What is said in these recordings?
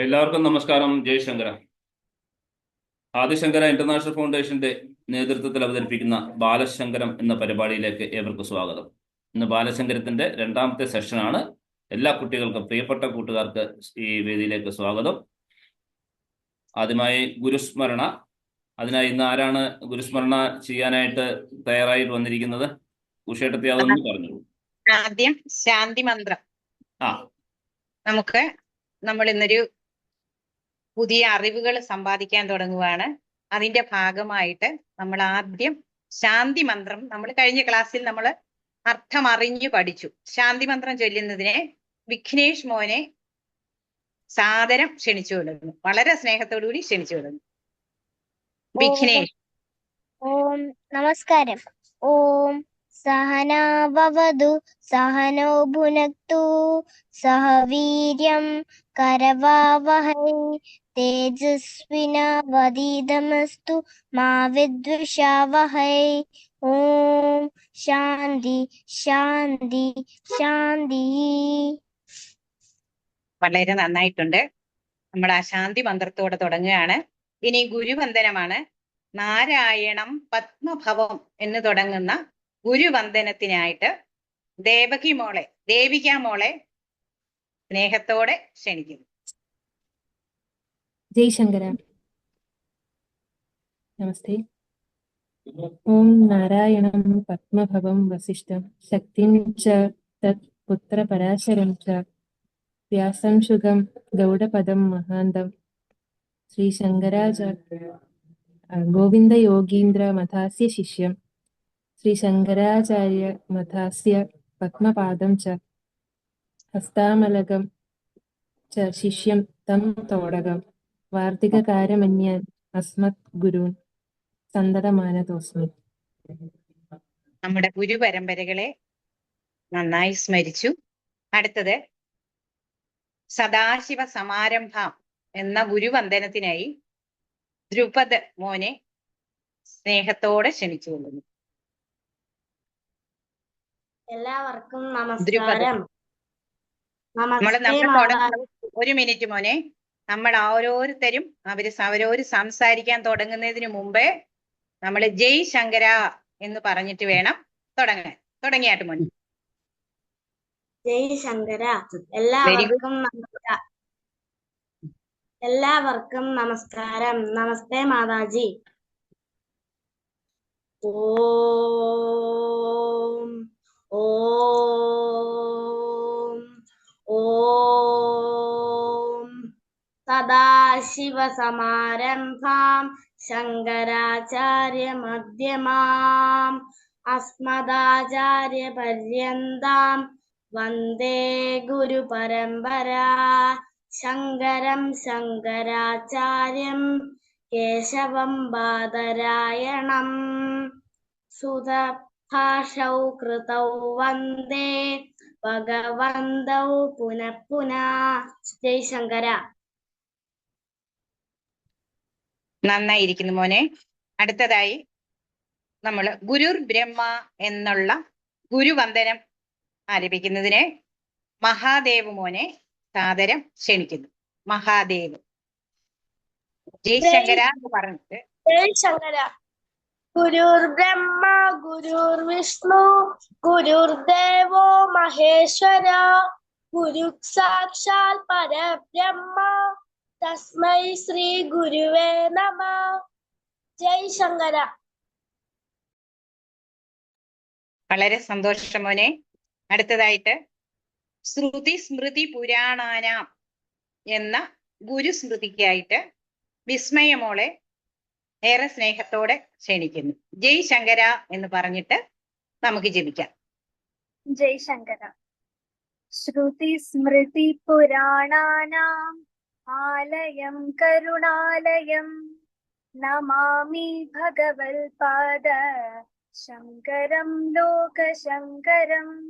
എല്ലാവർക്കും നമസ്കാരം. ജയശങ്കര. ആദിശങ്കര ഇന്റർനാഷണൽ ഫൗണ്ടേഷന്റെ നേതൃത്വത്തിൽ അവതരിപ്പിക്കുന്ന ബാലശങ്കരം എന്ന പരിപാടിയിലേക്ക് ഏവർക്കും സ്വാഗതം. ഇന്ന് ബാലശങ്കരത്തിന്റെ രണ്ടാമത്തെ സെഷനാണ്. എല്ലാ കുട്ടികൾക്കും, പ്രിയപ്പെട്ട കൂട്ടുകാർക്ക് ഈ വേദിയിലേക്ക് സ്വാഗതം. ആദ്യമായി ഗുരുസ്മരണ. അതിനായി ഇന്ന് ആരാണ് ഗുരുസ്മരണ ചെയ്യാനായിട്ട് തയ്യാറായിട്ട് വന്നിരിക്കുന്നത്? ഉഷേട്ടത്തി അതൊന്ന് പറഞ്ഞു. ആദ്യം ശാന്തി മന്ത്രം. നമ്മൾ ഇന്നൊരു പുതിയ അറിവുകൾ സമ്പാദിക്കാൻ തുടങ്ങുകയാണ്. അതിന്റെ ഭാഗമായിട്ട് നമ്മൾ ആദ്യം ശാന്തി മന്ത്രം, നമ്മൾ കഴിഞ്ഞ ക്ലാസ്സിൽ നമ്മൾ അർത്ഥം അറിഞ്ഞു പഠിച്ചു. ശാന്തി മന്ത്രം ചൊല്ലുന്നതിനെ വിഘ്നേഷ് മോനെ സാദരം ക്ഷണിച്ചു കൊള്ളുന്നു. വളരെ സ്നേഹത്തോടുകൂടി ക്ഷണിച്ചു കൊള്ളുന്നു. വിഘ്നേഷ്. ഓം നമസ്കാരം. ഓം സഹനാവവതു സഹനോ ഭുനക്തു സഹ വീര്യം കരവാവഹൈ തേജസ്വിനാവധീതമസ്തു മാ വിദ്വിഷാവഹൈ. ഓം ശാന്തി ശാന്തി ശാന്തി. വളരെ നന്നായിട്ടുണ്ട്. നമ്മൾ ആ ശാന്തി മന്ത്രത്തോടെ തുടങ്ങുകയാണ്. ഇനി ഗുരുവന്ദനമാണ്. നാരായണം പത്മഭവം എന്ന് തുടങ്ങുന്ന ഗുരുവന്ദനത്തിനായിട്ട് ദേവിക മോളെ സ്നേഹത്തോടെ ക്ഷണിക്കുന്നു. ജയശങ്കര. നമസ്തേ. ഓം നാരായണം പത്മഭവം വസിഷ്ഠം ശക്തിം ച തത് പുത്രപരാശരം ച വ്യാസം ശുഗം ഗൗഡപദം മഹാന്തം ശ്രീശങ്കരാചാര്യ ഗോവിന്ദയോഗീന്ദ്ര മഥാസ്യ ശിഷ്യം ശ്രീശങ്കരാചാര്യ മഥാസ്യ പത്മപാദം ച ഹസ്താമലകം ച ശിഷ്യം തം തോടകം വാർത്തികകാരമന്യാൻ അസ്മത് ഗുരുൻ സന്തതമാനതോസ്മി. നമ്മുടെ ഗുരുപരമ്പരകളെ നന്നായി സ്മരിച്ചു. അടുത്തത് സദാശിവ സമാരംഭം എന്ന ഗുരുവന്ദനത്തിനായി ധ്രുപദ് മോനെ സ്നേഹത്തോടെ ക്ഷണിച്ചു കൊള്ളുന്നു. എല്ലാവർക്കും നമസ്കാരം. ഒരു മിനിറ്റ് മോനെ. നമ്മൾ ഓരോരുത്തരും അവരോര് സംസാരിക്കാൻ തുടങ്ങുന്നതിന് മുമ്പേ നമ്മൾ ജയ് ശങ്കര എന്ന് പറഞ്ഞിട്ട് വേണം തുടങ്ങാൻ. തുടങ്ങിയാട്ട് മോനെ. ജയ് ശങ്കര. എല്ലാവർക്കും നമസ്കാരം. നമസ്തേ മാതാജി. ഓം ഓം ഓം സദാശിവസമാരംഭാം ശങ്കരാചാര്യ മധ്യമാം അസ്മദാചാര്യപര്യന്താം വന്ദേ ഗുരുപരമ്പരാ. ശങ്കരം ശങ്കരാചാര്യം കേശവം ബാദരായണം സുതഭാഷൗ കൃതൗ വന്ദേ ഭഗവന്തൗ പുനഃ പുനഃ. ജയശങ്കര. നന്നായിരിക്കുന്നു മോനെ. അടുത്തതായി നമ്മൾ ഗുരുർ ബ്രഹ്മ എന്നുള്ള ഗുരുവന്ദനം ആരംഭിക്കുന്നതിന് മഹാദേവ് മോനെ സാദരം ക്ഷണിക്കുന്നു. മഹാദേവ്. ജയശങ്കര എന്ന് പറഞ്ഞിട്ട്. ജയശങ്കര. ഗുരുർ ബ്രഹ്മ ഗുരുർ വിഷ്ണു ഗുരുർദേവോ മഹേശ്വര ഗുരു സാക്ഷാൽ പരബ്രഹ്മ തസ്മൈ ശ്രീ ഗുരുവേ നമഃ. ജയശങ്കര. വളരെ സന്തോഷം മോനെ. അടുത്തതായിട്ട് ശ്രുതി സ്മൃതി പുരാണാനാം എന്ന ഗുരുസ്മൃതിക്കായിട്ട് വിസ്മയമോളെ ഏറെ സ്നേഹത്തോടെ ക്ഷണിക്കുന്നു. ജയ് ശങ്കര എന്ന് പറഞ്ഞിട്ട് നമുക്ക് ജപിക്കാം. ജയ് ശങ്കര. ശ്രുതി സ്മൃതി പുരാണാനാം ആലയം കരുണാലയം നമാമി ഭഗവൽപാദ ശങ്കരം ലോകശങ്കരം.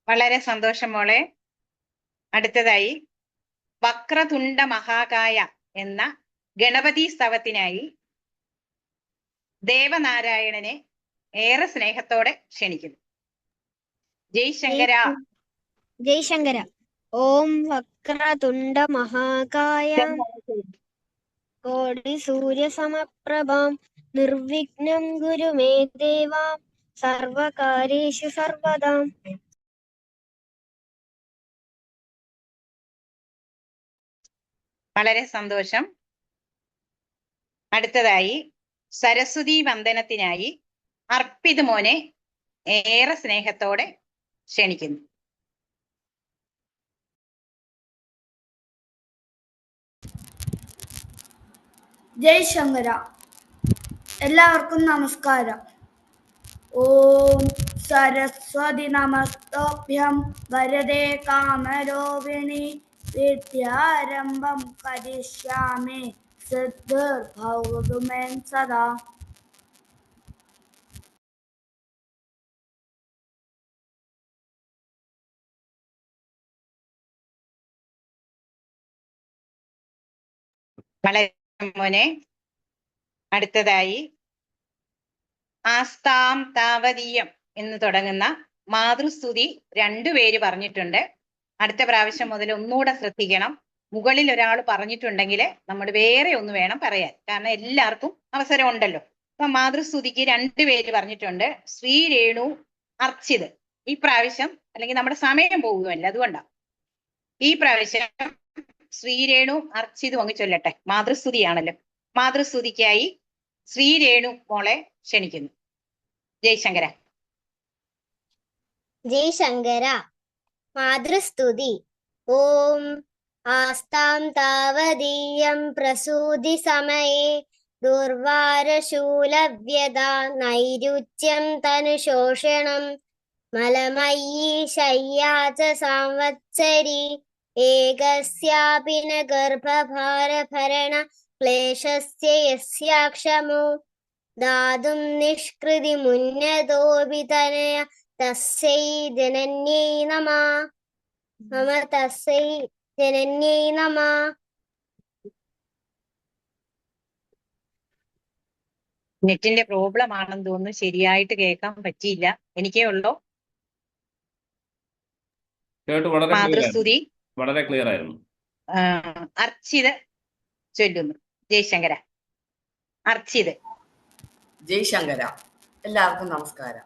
വളരെ സന്തോഷം മോളെ. അടുത്തതായി വക്രതുണ്ട മഹാകായ എന്ന ഗണപതി സ്തവത്തിനായി ദേവനാരായണനെ ഏറെ സ്നേഹത്തോടെ ക്ഷണിക്കുന്നു. ജയ് ജയശങ്കര. ഓം വക്രതുണ്ട മഹാകായ കോടി സൂര്യ സമപ്രഭാം നിർവിഘ്നം ഗുരു മേ ദേവാ സർവകാര്യേഷു സർവദാ. വളരെ സന്തോഷം. അടുത്തതായി സരസ്വതി വന്ദനത്തിനായി അർപ്പിത് മോനെ ഏറെ സ്നേഹത്തോടെ ക്ഷണിക്കുന്നു. ജയ് ശങ്കര. എല്ലാവർക്കും നമസ്കാരം. ഓം സരസ്വതി നമസ്തോഭ്യം വരദേ കാമരൂപിണി വിദ്യാരംഭം കരിഷ്യാമി സിദ്ധിർഭവതു മേ സദാ. വളരെ മോനെ. അടുത്തതായി ആസ്താം താവതീയം എന്ന് തുടങ്ങുന്ന മാതൃസ്തുതി രണ്ടുപേര് പറഞ്ഞിട്ടുണ്ട്. അടുത്ത പ്രാവശ്യം മുതൽ ഒന്നുകൂടെ ശ്രദ്ധിക്കണം. മുകളിൽ ഒരാൾ പറഞ്ഞിട്ടുണ്ടെങ്കിൽ നമ്മൾ വേറെ ഒന്ന് വേണം പറയാൻ, കാരണം എല്ലാവർക്കും അവസരം ഉണ്ടല്ലോ. അപ്പൊ മാതൃസ്തുതിക്ക് രണ്ടുപേര് പറഞ്ഞിട്ടുണ്ട്, ശ്രീ രേണു അർച്ചിത്. ഈ പ്രാവശ്യം അല്ലെങ്കിൽ നമ്മുടെ സമയം പോകുമല്ല, അതുകൊണ്ടാണ് ഈ പ്രാവശ്യം ശ്രീരേണു അർച്ചിതും അങ്ങ് ചൊല്ലട്ടെ. മാതൃസ്തുതിയാണല്ലോ. മാതൃസ്തുതിക്കായി ശ്രീരേണു മോളെ ക്ഷണിക്കുന്നു. ജയശങ്കര. ജയശങ്കര. മാതൃസ്തുതി. ഓം ആസ്താം താവതീയം പ്രസൂതി സമയേ ദുർവാരശൂലവ്യതാ നൈരുച്യം തനുശോഷണം മലമയീ ശയ്യാ ച സംവത്സരി ഏകസ്യാപി ന ഗർഭഭാരഭരണ ക്ലേശസ്യ യസ്യാക്ഷമോ ദാതും നിഷ്കൃതി മുന്നതോപി തനയ തസ്യൈ ജനന്യൈ നമഃ. മമ തസ്യൈ ജനന്യൈ നമഃ. നെറ്റിന്റെ പ്രോബ്ലം ആണെന്ന് തോന്നുന്നു, ശരിയായിട്ട് കേൾക്കാൻ പറ്റിയില്ല. എനിക്കേ ഉള്ളോ? കേട്ടു, വളരെ മാതൃസ്തുതി വളരെ ക്ലിയർ ആയിരുന്നു. അർച്ചിത് ചൊല്ലുന്നു. ജയശങ്കര. അർച്ചിത്. ജയശങ്കര. എല്ലാവർക്കും നമസ്കാരം.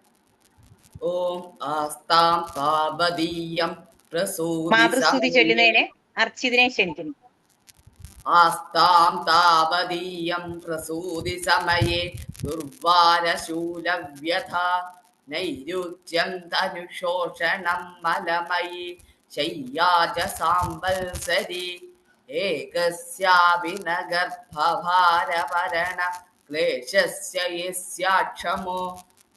ഓം ആസ്താം താവതീയം മാതൃസ്തുതി ചൊല്ലുന്നതിന് അർച്ചിതിനെ ക്ഷണിക്കുന്നു. ആസ്താം താവതീയം പ്രസൂതി സമയേ ദുർവാരശൂലവ്യഥ നൈരുച്യം തനുശോഷണം മലമയീ ശയ്യാ ച സാംവത്സരി ഏകസ്യാപി ന ഗർഭഭാരഭരണ ക്ലേശസ്യ യസ്യാക്ഷമോ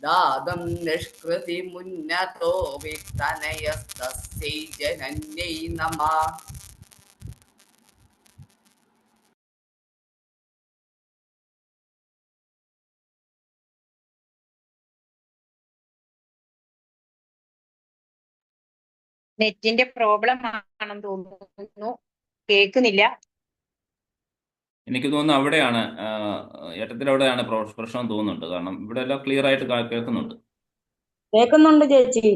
ദാതും നിഷ്കൃതി മുന്നതോ വിത്തനയസ്തസ്യൈ ജനന്യൈ നമഃ. നെറ്റിന്റെ പ്രോബ്ലം ആണെന്ന് തോന്നുന്നു, കേൾക്കുന്നില്ല. എനിക്ക് തോന്നുന്നു അവിടെയാണ് ഏട്ടത്തിലവിടെയാണ് പ്രശ്നം തോന്നുന്നുണ്ട്. കാരണം ഇവിടെ എല്ലാം ക്ലിയർ ആയിട്ട് കേൾക്കുന്നുണ്ട്. കേൾക്കുന്നുണ്ട് ചേച്ചി.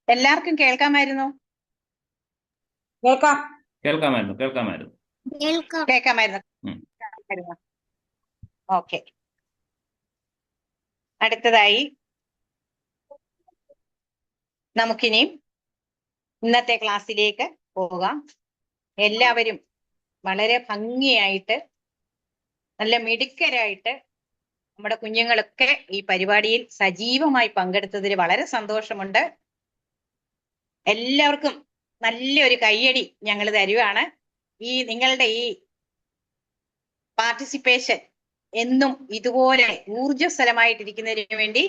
എല്ലാവർക്കും കേൾക്കാമായിരുന്നു? കേൾക്കാമായിരുന്നു. ഓക്കെ. അടുത്തതായി നമുക്കിനി ഇന്നത്തെ ക്ലാസ്സിലേക്ക് പോകാം. എല്ലാവരും വളരെ ഭംഗിയായിട്ട് നല്ല മിടുക്കരായിട്ട് നമ്മുടെ കുഞ്ഞുങ്ങളൊക്കെ ഈ പരിപാടിയിൽ സജീവമായി പങ്കെടുത്തതിൽ വളരെ സന്തോഷമുണ്ട്. എല്ലാവർക്കും നല്ലൊരു കയ്യടി ഞങ്ങൾ തരുവാണ്. ഈ നിങ്ങളുടെ ഈ പാർട്ടിസിപ്പേഷൻ എന്നും ഇതുപോലെ ഊർജ്ജസ്വലമായിട്ടിരിക്കുന്നതിന് വേണ്ടി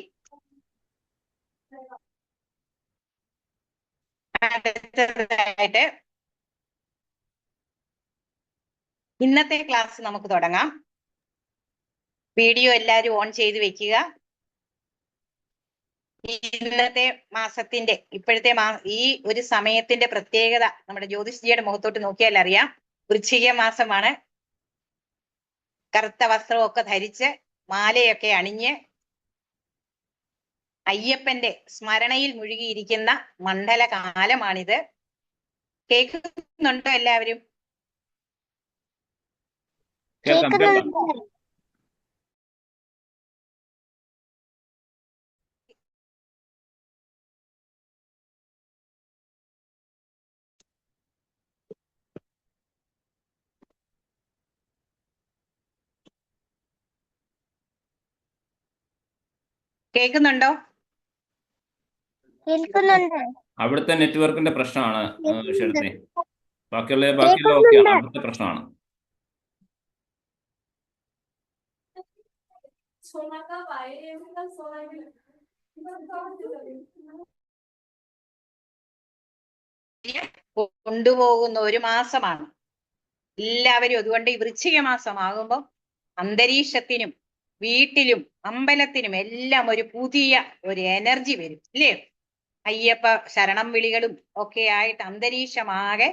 അടുത്തതായിട്ട് ഇന്നത്തെ ക്ലാസ് നമുക്ക് തുടങ്ങാം. വീഡിയോ എല്ലാവരും ഓൺ ചെയ്ത് വെക്കുക. ഇന്നത്തെ മാസത്തിന്റെ ഇപ്പോഴത്തെ ഈ ഒരു സമയത്തിന്റെ പ്രത്യേകത നമ്മുടെ ജ്യോതിഷ്ജിയുടെ മുഖത്തോട്ട് നോക്കിയാൽ അറിയാം. വൃശ്ചിക മാസമാണ്. കറുത്ത വസ്ത്രമൊക്കെ ധരിച്ച് മാലയൊക്കെ അണിഞ്ഞ് അയ്യപ്പന്റെ സ്മരണയിൽ മുഴുകിയിരിക്കുന്ന മണ്ഡലകാലമാണിത്. കേൾക്കുന്നുണ്ടോ എല്ലാവരും? കേൾക്കുന്നുണ്ടോ? അവിടുത്തെ നെറ്റ്വർക്കിന്റെ പ്രശ്നമാണ് ഷെൽത്തെ. ബാക്കിയുള്ള ഓക്കെ, അവിടുത്തെ പ്രശ്നമാണ്. കൊണ്ടുപോകുന്ന ഒരു മാസമാണ് എല്ലാവരും. അതുകൊണ്ട് ഈ വൃശ്ചിക മാസമാകുമ്പോൾ അന്തരീക്ഷത്തിനും വീട്ടിലും അമ്പലത്തിനും എല്ലാം ഒരു പുതിയ ഒരു എനർജി വരും, ഇല്ലേ? അയ്യപ്പ ശരണം വിളികളും ഒക്കെ ആയിട്ട് അന്തരീക്ഷമാകെ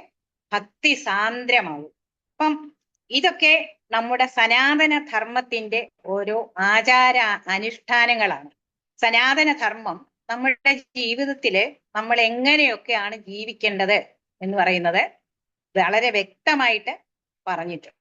ഭക്തി സാന്ദ്രമാകും. അപ്പം ഇതൊക്കെ നമ്മുടെ സനാതന ധർമ്മത്തിന്റെ ഓരോ ആചാര അനുഷ്ഠാനങ്ങളാണ്. സനാതന ധർമ്മം നമ്മുടെ ജീവിതത്തില് നമ്മൾ എങ്ങനെയൊക്കെയാണ് ജീവിക്കേണ്ടത് എന്ന് പറയുന്നത് വളരെ വ്യക്തമായിട്ട് പറഞ്ഞിട്ടുണ്ട്.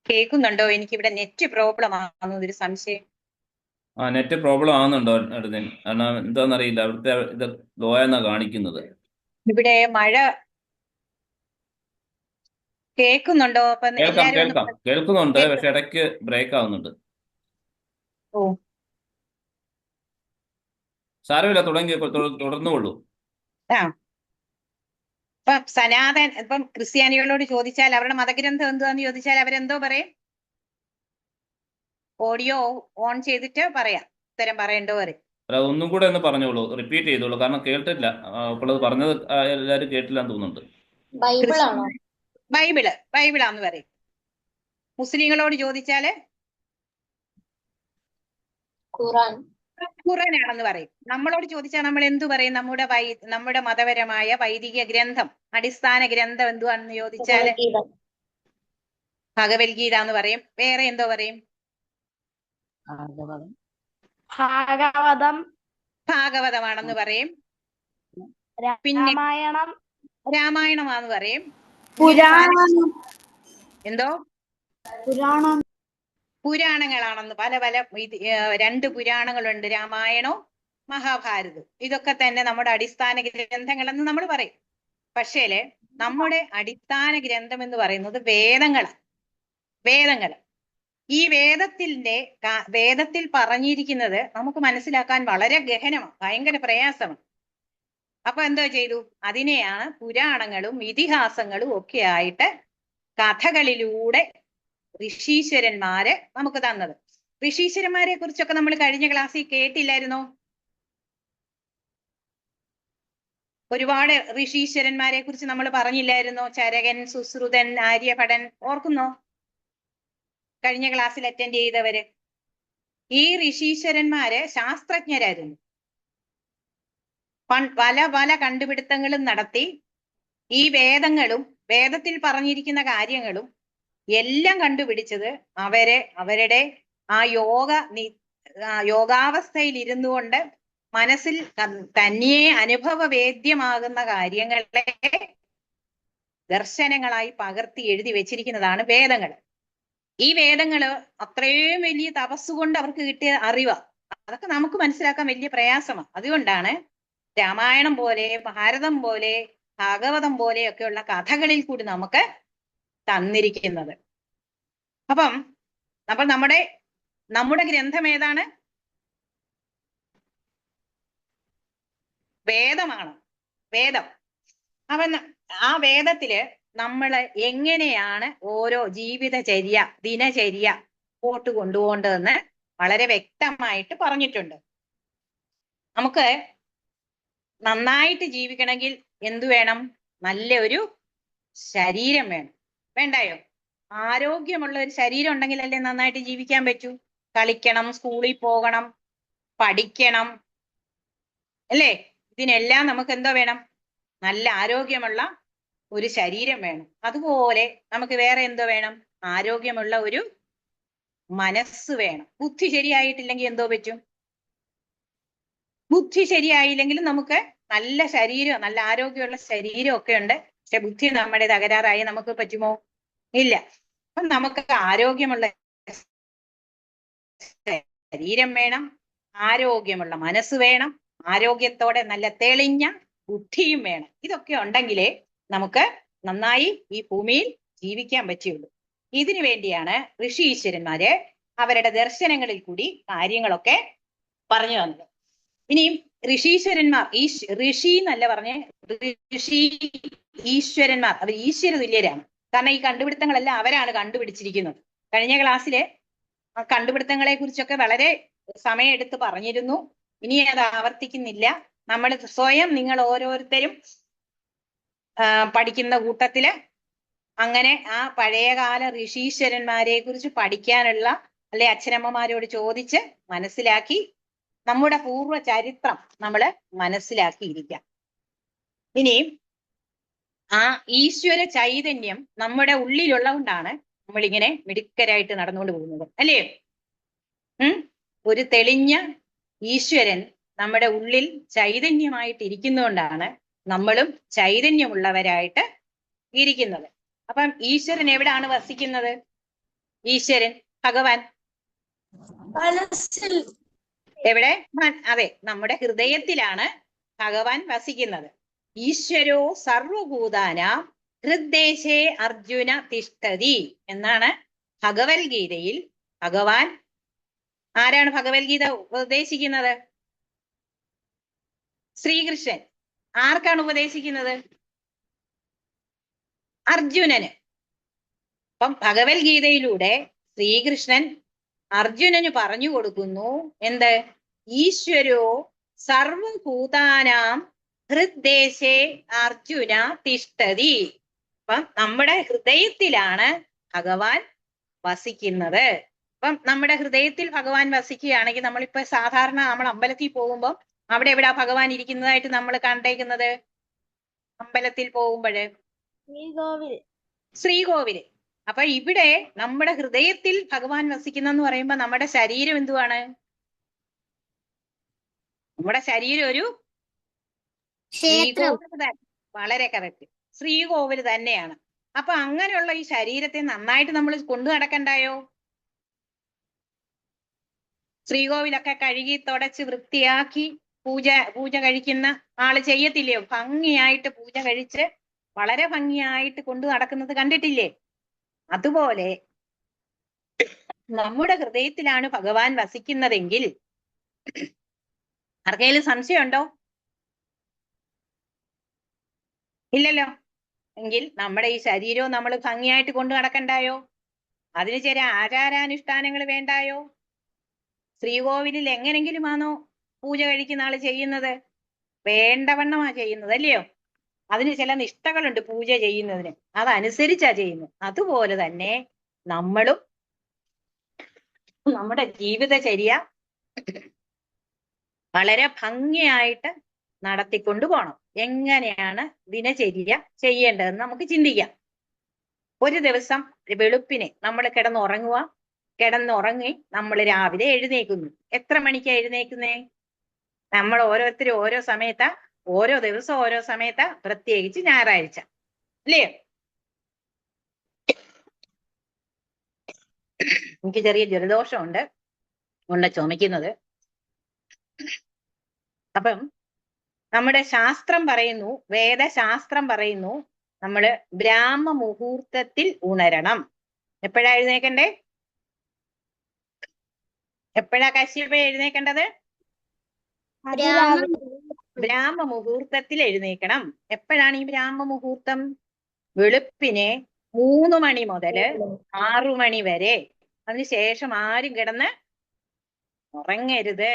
കേൾക്കുന്നുണ്ടോ? എനിക്കിവിടെ നെറ്റ് പ്രോബ്ലം ആണെന്ന് ഒരു സംശയം. നെറ്റ് പ്രോബ്ലം ആവുന്നുണ്ടോ അടുത്തൻ? കാരണം എന്താണെന്നറിയില്ല, അവിടുത്തെ ഇത് ലോ എന്നാ കാണിക്കുന്നത്. ഇവിടെ മഴ കേൾക്കുന്നുണ്ടോ? അപ്പൊ കേൾക്കുന്നുണ്ട്, പക്ഷെ ഇടയ്ക്ക് ബ്രേക്ക് ആവുന്നുണ്ട്. ഓ, സാരമില്ല, തുടർന്നുകൊള്ളൂ. ഇപ്പം ഇപ്പം ക്രിസ്ത്യാനികളോട് ചോദിച്ചാൽ അവരുടെ മതഗ്രന്ഥം എന്തുവാന്ന് ചോദിച്ചാൽ അവരെന്തോ പറയും? ഓഡിയോ ഓൺ ചെയ്തിട്ട് പറയാം, ഉത്തരം പറയേണ്ടോ പറയും. അല്ല, ഒന്നും കൂടെ ഒന്ന് പറഞ്ഞോളൂ, റിപ്പീറ്റ് ചെയ്തോളൂ, കാരണം കേട്ടില്ല. അപ്പോൾ പറഞ്ഞത് എല്ലാവരും കേട്ടില്ല എന്ന് തോന്നുന്നുണ്ട്. ബൈബിളാന്ന് പറയും. മുസ്ലിങ്ങളോട് ചോദിച്ചാല് ഖുറാനാണെന്ന് പറയും. നമ്മളോട് ചോദിച്ചാൽ നമ്മൾ എന്തു പറയും? നമ്മുടെ മതപരമായ വൈദിക ഗ്രന്ഥം, അടിസ്ഥാന ഗ്രന്ഥം എന്തുവാണെന്ന് ചോദിച്ചാല് ഭഗവത്ഗീത എന്ന് പറയും. വേറെ എന്തോ പറയും? ഭാഗവതമാണെന്ന് പറയും. പിന്നെ രാമായണമാന്ന് പറയും. എന്തോ പുരാണങ്ങളാണെന്ന് പല 2 പുരാണങ്ങളുണ്ട്, രാമായണവും മഹാഭാരതവും. ഇതൊക്കെ തന്നെ നമ്മുടെ അടിസ്ഥാന ഗ്രന്ഥങ്ങളെന്ന് നമ്മൾ പറയും. പക്ഷേല് നമ്മുടെ അടിസ്ഥാന ഗ്രന്ഥം എന്ന് പറയുന്നത് വേദങ്ങൾ. ഈ വേദത്തിൽ പറഞ്ഞിരിക്കുന്നത് നമുക്ക് മനസ്സിലാക്കാൻ വളരെ ഗഹനമാണ്, ഭയങ്കര പ്രയാസമാണ്. അപ്പൊ എന്തോ ചെയ്തു? അതിനെയാണ് പുരാണങ്ങളും ഇതിഹാസങ്ങളും ഒക്കെ ആയിട്ട് കഥകളിലൂടെ ഋഷീശ്വരന്മാര് നമുക്ക് തന്നത്. ഋഷീശ്വരന്മാരെ കുറിച്ചൊക്കെ നമ്മൾ കഴിഞ്ഞ ക്ലാസ്സിൽ കേട്ടില്ലായിരുന്നോ? ഒരുപാട് ഋഷീശ്വരന്മാരെ കുറിച്ച് നമ്മൾ പറഞ്ഞില്ലായിരുന്നോ? ചരകൻ, സുശ്രുതൻ, ആര്യഭടൻ, ഓർക്കുന്നോ? കഴിഞ്ഞ ക്ലാസ്സിൽ അറ്റൻഡ് ചെയ്തവര്. ഈ ഋഷീശ്വരന്മാര് ശാസ്ത്രജ്ഞരായിരുന്നു. പല കണ്ടുപിടുത്തങ്ങളും നടത്തി ഈ വേദത്തിൽ പറഞ്ഞിരിക്കുന്ന കാര്യങ്ങളും എല്ലാം കണ്ടുപിടിച്ചത് അവരുടെ ആ യോഗാവസ്ഥയിൽ ഇരുന്നു കൊണ്ട് മനസ്സിൽ തനിയെ അനുഭവവേദ്യമാകുന്ന കാര്യങ്ങളെ ദർശനങ്ങളായി പകർത്തി എഴുതി വെച്ചിരിക്കുന്നതാണ് വേദങ്ങൾ. ഈ വേദങ്ങള് അത്രയും വലിയ തപസ്സുകൊണ്ട് അവർക്ക് കിട്ടിയ അറിവാണ്. അതൊക്കെ നമുക്ക് മനസ്സിലാക്കാൻ വലിയ പ്രയാസമാണ്. അതുകൊണ്ടാണ് രാമായണം പോലെ, ഭാരതം പോലെ, ഭാഗവതം പോലെയൊക്കെയുള്ള കഥകളിൽ കൂടി നമുക്ക് തന്നിരിക്കുന്നത്. അപ്പം നമ്മുടെ ഗ്രന്ഥം ഏതാണ്? വേദമാണ്, വേദം. അപ്പൊ ആ വേദത്തില് നമ്മൾ എങ്ങനെയാണ് ഓരോ ജീവിതചര്യ, ദിനചര്യ മുമ്പോട്ട് കൊണ്ടുപോകേണ്ടതെന്ന് വളരെ വ്യക്തമായിട്ട് പറഞ്ഞിട്ടുണ്ട്. നമുക്ക് നന്നായിട്ട് ജീവിക്കണമെങ്കിൽ എന്തു വേണം? നല്ല ഒരു ശരീരം വേണം, വേണ്ടായോ? ആരോഗ്യമുള്ള ഒരു ശരീരം ഉണ്ടെങ്കിലല്ലേ നന്നായിട്ട് ജീവിക്കാൻ പറ്റൂ. കളിക്കണം, സ്കൂളിൽ പോകണം, പഠിക്കണം, അല്ലേ? ഇതിനെല്ലാം നമുക്ക് എന്തോ വേണം? നല്ല ആരോഗ്യമുള്ള ഒരു ശരീരം വേണം. അതുപോലെ നമുക്ക് വേറെ എന്തോ വേണം? ആരോഗ്യമുള്ള ഒരു മനസ്സ് വേണം. ബുദ്ധി ശരിയായിട്ടില്ലെങ്കിൽ എന്തോ പറ്റും? ബുദ്ധി ശരിയായില്ലെങ്കിലും നമുക്ക് നല്ല ശരീരം, നല്ല ആരോഗ്യമുള്ള ശരീരം ഒക്കെ ഉണ്ട്, പക്ഷെ ബുദ്ധി നമ്മുടെ തകരാറായി നമുക്ക് പറ്റുമോ? ഇല്ല. അപ്പം നമുക്ക് ആരോഗ്യമുള്ള ശരീരം വേണം, ആരോഗ്യമുള്ള മനസ്സ് വേണം, ആരോഗ്യത്തോടെ നല്ല തെളിഞ്ഞ ബുദ്ധിയും വേണം. ഇതൊക്കെ ഉണ്ടെങ്കിലേ നമുക്ക് നന്നായി ഈ ഭൂമിയിൽ ജീവിക്കാൻ പറ്റുള്ളൂ. ഇതിനു വേണ്ടിയാണ് ഋഷി ഈശ്വരന്മാര് അവരുടെ ദർശനങ്ങളിൽ കൂടി കാര്യങ്ങളൊക്കെ പറഞ്ഞു തന്നത്. ഇനിയും ഋഷീശ്വരന്മാർ, ഋഷി എന്നല്ല പറഞ്ഞ്, ഋഷി ഈശ്വരന്മാർ, അവർ ഈശ്വര തുല്യരാണ്. കാരണം ഈ കണ്ടുപിടുത്തങ്ങളെല്ലാം അവരാണ് കണ്ടുപിടിച്ചിരിക്കുന്നത്. കഴിഞ്ഞ ക്ലാസ്സിലെ കണ്ടുപിടുത്തങ്ങളെ കുറിച്ചൊക്കെ വളരെ സമയമെടുത്ത് പറഞ്ഞിരുന്നു. ഇനി അത് ആവർത്തിക്കുന്നില്ല. നമ്മൾ സ്വയം, നിങ്ങൾ ഓരോരുത്തരും പഠിക്കുന്ന കൂട്ടത്തില് അങ്ങനെ ആ പഴയകാല ഋഷീശ്വരന്മാരെ കുറിച്ച് പഠിക്കാനുള്ള, അല്ലെ അച്ഛനമ്മമാരോട് ചോദിച്ച് മനസ്സിലാക്കി നമ്മുടെ പൂർവ്വ ചരിത്രം നമ്മൾ മനസ്സിലാക്കിയിരിക്കാം. ഇനിയും ആ ഈശ്വര ചൈതന്യം നമ്മുടെ ഉള്ളിലുള്ളതുകൊണ്ടാണ് നമ്മളിങ്ങനെ മിടുക്കരായിട്ട് നടന്നുകൊണ്ട് പോകുന്നത്, അല്ലേ? ഒരു തെളിഞ്ഞ ഈശ്വരൻ നമ്മുടെ ഉള്ളിൽ ചൈതന്യമായിട്ട് ഇരിക്കുന്നതുകൊണ്ടാണ് നമ്മളും ചൈതന്യമുള്ളവരായിട്ട് ഇരിക്കുന്നത്. അപ്പം ഈശ്വരൻ എവിടാണ് വസിക്കുന്നത്? ഈശ്വരൻ, ഭഗവാൻ എവിടെ? അതെ, നമ്മുടെ ഹൃദയത്തിലാണ് ഭഗവാൻ വസിക്കുന്നത്. ഈശ്വരോ സർവഭൂതാനാം ഹൃദ്ദേശേ അർജുന തിഷ്ഠതി എന്നാണ് ഭഗവത്ഗീതയിൽ ഭഗവാൻ. ആരാണ് ഭഗവത്ഗീത ഉപദേശിക്കുന്നത്? ശ്രീകൃഷ്ണൻ. ആർക്കാണ് ഉപദേശിക്കുന്നത്? അർജുനന്. അപ്പം ഭഗവത്ഗീതയിലൂടെ ശ്രീകൃഷ്ണൻ അർജുനന് പറഞ്ഞു കൊടുക്കുന്നു എന്ത്? ഈശ്വരോ സർവഭൂതാനാം ഹൃദ്ദേശേ അർജുന തിഷ്ഠതി. അപ്പം നമ്മുടെ ഹൃദയത്തിലാണ് ഭഗവാൻ വസിക്കുന്നത്. അപ്പം നമ്മുടെ ഹൃദയത്തിൽ ഭഗവാൻ വസിക്കുകയാണെങ്കിൽ, നമ്മളിപ്പോ സാധാരണ നമ്മൾ അമ്പലത്തിൽ പോകുമ്പോൾ അവിടെ എവിടാ ഭഗവാൻ ഇരിക്കുന്നതായിട്ട് നമ്മൾ കണ്ടേക്കുന്നത്? അമ്പലത്തിൽ പോകുമ്പോഴ് ശ്രീകോവില്. അപ്പൊ ഇവിടെ നമ്മുടെ ഹൃദയത്തിൽ ഭഗവാൻ വസിക്കുന്നെന്ന് പറയുമ്പോ നമ്മുടെ ശരീരം എന്തുവാണ്? നമ്മുടെ ശരീരം ഒരു ശ്രീകോവിൽ. വളരെ കറക്റ്റ്, ശ്രീകോവിൽ തന്നെയാണ്. അപ്പൊ അങ്ങനെയുള്ള ഈ ശരീരത്തെ നന്നായിട്ട് നമ്മൾ കൊണ്ടു നടക്കണ്ടായോ? ശ്രീകോവിലൊക്കെ കഴുകി തുടച്ച് വൃത്തിയാക്കി പൂജ കഴിക്കുന്ന ആള് ചെയ്യത്തില്ലയോ? ഭംഗിയായിട്ട് പൂജ കഴിച്ച് വളരെ ഭംഗിയായിട്ട് കൊണ്ടു നടക്കുന്നത് കണ്ടിട്ടില്ലേ? അതുപോലെ നമ്മുടെ ഹൃദയത്തിലാണ് ഭഗവാൻ വസിക്കുന്നതെങ്കിൽ ആർക്കെങ്കിലും സംശയമുണ്ടോ? ഇല്ലല്ലോ. എങ്കിൽ നമ്മുടെ ഈ ശരീരവും നമ്മൾ ഭംഗിയായിട്ട് കൊണ്ടു നടക്കണ്ടായോ? അതിന് ചില ആചാരാനുഷ്ഠാനങ്ങൾ വേണ്ടായോ? ശ്രീകോവിലിൽ എങ്ങനെങ്കിലും ആണോ പൂജ കഴിക്കുന്ന ആള് ചെയ്യുന്നത്? വേണ്ടവണ്ണമാ ചെയ്യുന്നത്, അല്ലയോ? അതിന് ചില നിഷ്ഠകളുണ്ട് പൂജ ചെയ്യുന്നതിന്, അതനുസരിച്ചാ ചെയ്യുന്നത്. അതുപോലെ തന്നെ നമ്മളും നമ്മുടെ ജീവിതചര്യ വളരെ ഭംഗിയായിട്ട് നടത്തിക്കൊണ്ടു പോണം. എങ്ങനെയാണ് ദിനചര്യ ചെയ്യേണ്ടതെന്ന് നമുക്ക് ചിന്തിക്കാം. ഒരു ദിവസം വെളുപ്പിനെ നമ്മൾ കിടന്നുറങ്ങി നമ്മൾ രാവിലെ എഴുന്നേക്കുന്നു. എത്ര മണിക്കാ എഴുന്നേക്കുന്നേ? നമ്മൾ ഓരോരുത്തരും ഓരോ സമയത്താ, ഓരോ ദിവസം ഓരോ സമയത്താ, പ്രത്യേകിച്ച് ഞായറാഴ്ച, അല്ലേ? എനിക്ക് ചെറിയ ജലദോഷമുണ്ട്, കൊണ്ട് ചുമക്കുന്നത്. അപ്പം നമ്മുടെ ശാസ്ത്രം പറയുന്നു, വേദശാസ്ത്രം പറയുന്നു, നമ്മള് ബ്രാഹ്മ മുഹൂർത്തത്തിൽ ഉണരണം. എപ്പോഴാ എഴുന്നേക്കണ്ടേ? എപ്പോഴാ കശ്യപ എഴുന്നേക്കേണ്ടത്? ബ്രാഹ്മ മുഹൂർത്തത്തിൽ എഴുന്നേൽക്കണം. എപ്പോഴാണ് ഈ ബ്രാഹ്മ മുഹൂർത്തം? വെളുപ്പിനെ 3 മണി മുതല് 6 മണി വരെ. അതിനുശേഷം ആരും കിടന്ന് ഉറങ്ങരുത്.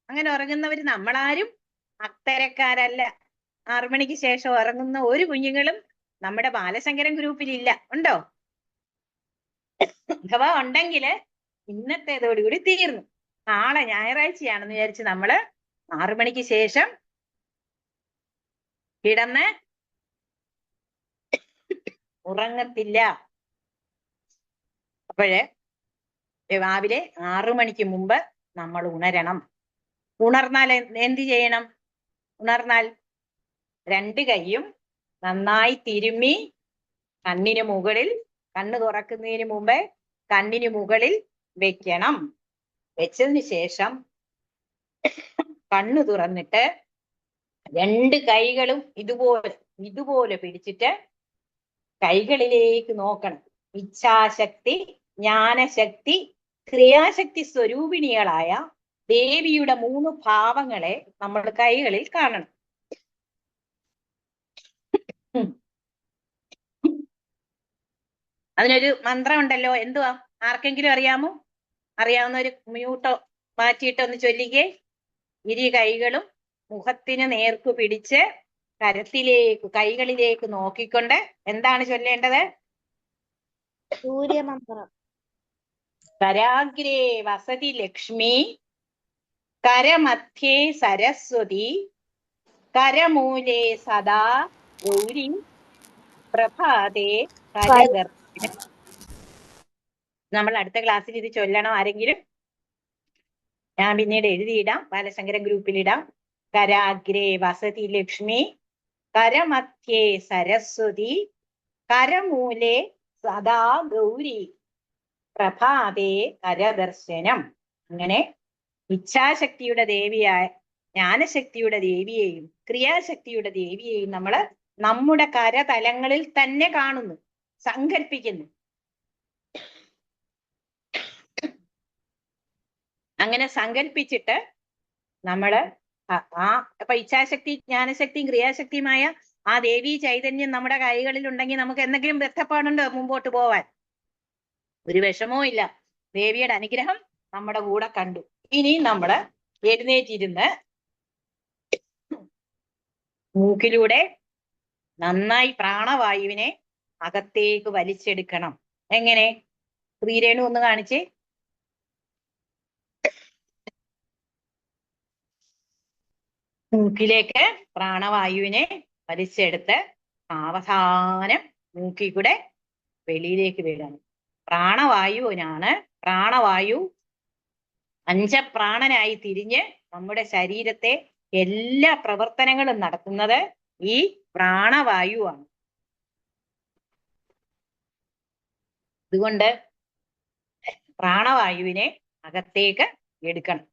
അങ്ങനെ ഉറങ്ങുന്നവര് നമ്മളാരും അത്തരക്കാരല്ല. 6 മണിക്ക് ശേഷം ഉറങ്ങുന്ന ഒരു കുഞ്ഞുങ്ങളും നമ്മുടെ ബാലശങ്കരൻ ഗ്രൂപ്പിലില്ല. ഉണ്ടോ? അഥവാ ഉണ്ടെങ്കില് ഇന്നത്തേതോടുകൂടി തീർന്നു. നാളെ ഞായറാഴ്ചയാണെന്ന് വിചാരിച്ച് നമ്മള് 6 മണിക്ക് ശേഷം കിടന്ന് ഉറങ്ങത്തില്ല. അപ്പോഴ് രാവിലെ 6 മണിക്ക് മുമ്പ് നമ്മൾ ഉണരണം. ഉണർന്നാൽ എന്ത് ചെയ്യണം? ഉണർന്നാൽ 2 കൈയും നന്നായി തിരുമ്മി കണ്ണിന് മുകളിൽ, കണ്ണ് തുറക്കുന്നതിന് മുമ്പ് കണ്ണിന് മുകളിൽ വെക്കണം. വെച്ചതിന് ശേഷം കണ്ണു തുറന്നിട്ട് 2 കൈകളും ഇതുപോലെ പിടിച്ചിട്ട് കൈകളിലേക്ക് നോക്കണം. ഇച്ഛാശക്തി, ജ്ഞാനശക്തി, ക്രിയാശക്തി സ്വരൂപിണികളായ ദേവിയുടെ 3 ഭാവങ്ങളെ നമ്മൾ കൈകളിൽ കാണണം. അതിനൊരു മന്ത്രം ഉണ്ടല്ലോ. എന്തുവാ? ആർക്കെങ്കിലും അറിയാമോ? അറിയാവുന്നവര് മ്യൂട്ടോ മാറ്റിയിട്ട് ഒന്ന് ചൊല്ലിക്കേ. 2 കൈകളും മുഖത്തിന് നേർക്കു പിടിച്ച് കൈകളിലേക്ക് നോക്കിക്കൊണ്ട് എന്താണ് ചൊല്ലേണ്ടത്? സൂര്യമന്ത്രം. കരാഗ്രേ വസതി ലക്ഷ്മി, കരമധ്യേ സരസ്വതി, കരമൂലേ സദാ ഗൗരി, പ്രഭാതേ കരദർശനം. നമ്മൾ അടുത്ത ക്ലാസ്സിൽ ഇത് ചൊല്ലണം. ആരെങ്കിലും? ഞാൻ പിന്നീട് എഴുതിയിടാം, ബാലശങ്കരൻ ഗ്രൂപ്പിലിടാം. കരാഗ്രേ വസതി ലക്ഷ്മി, കരമധ്യേ സരസ്വതി, കരമൂലേ സദാ ഗൗരി, പ്രഭാതേ കരദർശനം. അങ്ങനെ ഇച്ഛാശക്തിയുടെ ദേവിയായ ജ്ഞാനശക്തിയുടെ ദേവിയെയും ക്രിയാശക്തിയുടെ ദേവിയെയും നമ്മൾ നമ്മുടെ കരതലങ്ങളിൽ തന്നെ കാണുന്നു, സങ്കല്പിക്കുന്നു. അങ്ങനെ സങ്കല്പിച്ചിട്ട് നമ്മള് അപ്പൊ ഇച്ഛാശക്തി, ജ്ഞാനശക്തിയും ക്രിയാശക്തിയുമായ ആ ദേവി ചൈതന്യം നമ്മുടെ കൈകളിൽ ഉണ്ടെങ്കിൽ നമുക്ക് എന്തെങ്കിലും ബന്ധപ്പാടുണ്ടോ മുമ്പോട്ട് പോവാൻ? ഒരു വിഷമവും ഇല്ല. ദേവിയുടെ അനുഗ്രഹം നമ്മുടെ കൂടെ കണ്ടു. ഇനി നമ്മള് എഴുന്നേറ്റിരുന്ന് മൂക്കിലൂടെ നന്നായി പ്രാണവായുവിനെ അകത്തേക്ക് വലിച്ചെടുക്കണം. എങ്ങനെ? ശ്രീരേണു ഒന്ന് കാണിച്ചേ. മൂക്കിലേക്ക് പ്രാണവായുവിനെ വലിച്ചെടുത്ത് സാവധാനം മൂക്കിൽ കൂടെ വെളിയിലേക്ക് വിടണം. പ്രാണവായു പഞ്ചപ്രാണനായി തിരിഞ്ഞ് നമ്മുടെ ശരീരത്തെ എല്ലാ പ്രവർത്തനങ്ങളും നടത്തുന്നത് ഈ പ്രാണവായുവാണ്. അതുകൊണ്ട് പ്രാണവായുവിനെ അകത്തേക്ക് എടുക്കണം.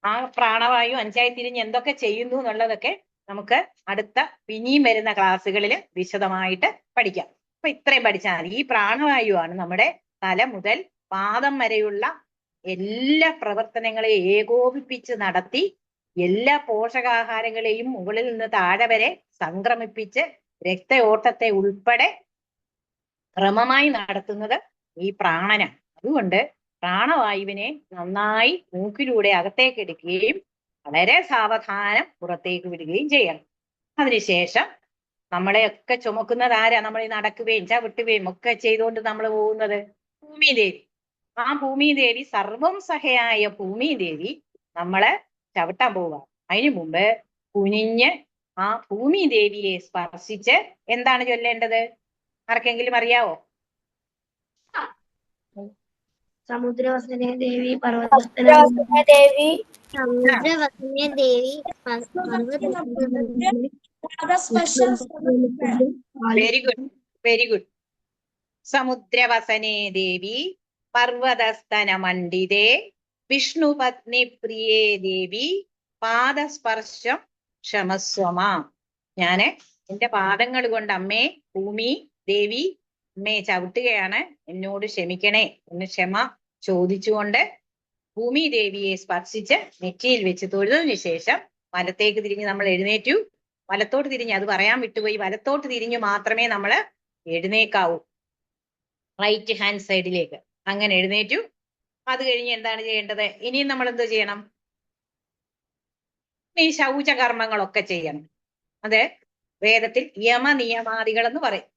ആ പ്രാണവായു 5ആയി തിരിഞ്ഞ് എന്തൊക്കെ ചെയ്യുന്നു എന്നുള്ളതൊക്കെ നമുക്ക് അടുത്ത ഇനിയും വരുന്ന ക്ലാസ്സുകളിൽ വിശദമായിട്ട് പഠിക്കാം. അപ്പൊ ഇത്രയും പഠിച്ചാൽ മതി. ഈ പ്രാണവായുവാണ് നമ്മുടെ തല മുതൽ പാദം വരെയുള്ള എല്ലാ പ്രവർത്തനങ്ങളെയും ഏകോപിപ്പിച്ച് നടത്തി എല്ലാ പോഷകാഹാരങ്ങളെയും മുകളിൽ നിന്ന് താഴെ വരെ സംക്രമിപ്പിച്ച് രക്തയോട്ടത്തെ ഉൾപ്പെടെ ക്രമമായി നടത്തുന്നത് ഈ പ്രാണനാണ്. അതുകൊണ്ട് പ്രാണവായുവിനെ നന്നായി മൂക്കിലൂടെ അകത്തേക്ക് എടുക്കുകയും വളരെ സാവധാനം പുറത്തേക്ക് വിടുകയും ചെയ്യണം. അതിനുശേഷം നമ്മളെയൊക്കെ ചുമക്കുന്നത് ആരാ? നമ്മൾ നടക്കുകയും ചവിട്ടുകയും ഒക്കെ ചെയ്തുകൊണ്ട് നമ്മൾ പോകുന്നത് ഭൂമിദേവി. ആ ഭൂമിദേവി, സർവം സഹയായ ഭൂമിദേവി നമ്മളെ ചവിട്ടാൻ പോവുക. അതിനു മുമ്പ് കുനിഞ്ഞ് ആ ഭൂമിദേവിയെ സ്പർശിച്ച് എന്താണ് ചൊല്ലേണ്ടത്? ആർക്കെങ്കിലും അറിയാവോ? സമുദ്രവസനെ ദേവി, സമുദ്രവസനെ ദേവി, സമുദ്രവസനെ ദേവി, വെരി ഗുഡ്, വെരി ഗുഡ്. സമുദ്രവസനെ ദേവി, പർവതസ്തന മണ്ഡിതേ, വിഷ്ണു പത്നി പ്രിയേ ദേവി, പാദസ്പർശം ക്ഷമസ്വമാ. ഞാന് എന്റെ പാദങ്ങൾ കൊണ്ട് അമ്മേ ഭൂമി ദേവി അമ്മയെ ചവിട്ടുകയാണ്, എന്നോട് ക്ഷമിക്കണേ എന്ന് ക്ഷമ ചോദിച്ചുകൊണ്ട് ഭൂമി ദേവിയെ സ്പർശിച്ച് നെറ്റിയിൽ വെച്ച് തൊഴുതിനു ശേഷം വലത്തേക്ക് തിരിഞ്ഞ് നമ്മൾ എഴുന്നേറ്റു. വലത്തോട്ട് തിരിഞ്ഞ്, അത് പറയാൻ വിട്ടുപോയി, വലത്തോട്ട് തിരിഞ്ഞ് മാത്രമേ നമ്മൾ എഴുന്നേക്കാവൂ, റൈറ്റ് ഹാൻഡ് സൈഡിലേക്ക്. അങ്ങനെ എഴുന്നേറ്റു. അത് കഴിഞ്ഞ് എന്താണ് ചെയ്യേണ്ടത്? ഇനിയും നമ്മൾ എന്ത് ചെയ്യണം? ഈ ശൗചകർമ്മങ്ങളൊക്കെ ചെയ്യണം. അത് വേദത്തിൽ യമനിയമാദികൾ എന്ന് പറയും.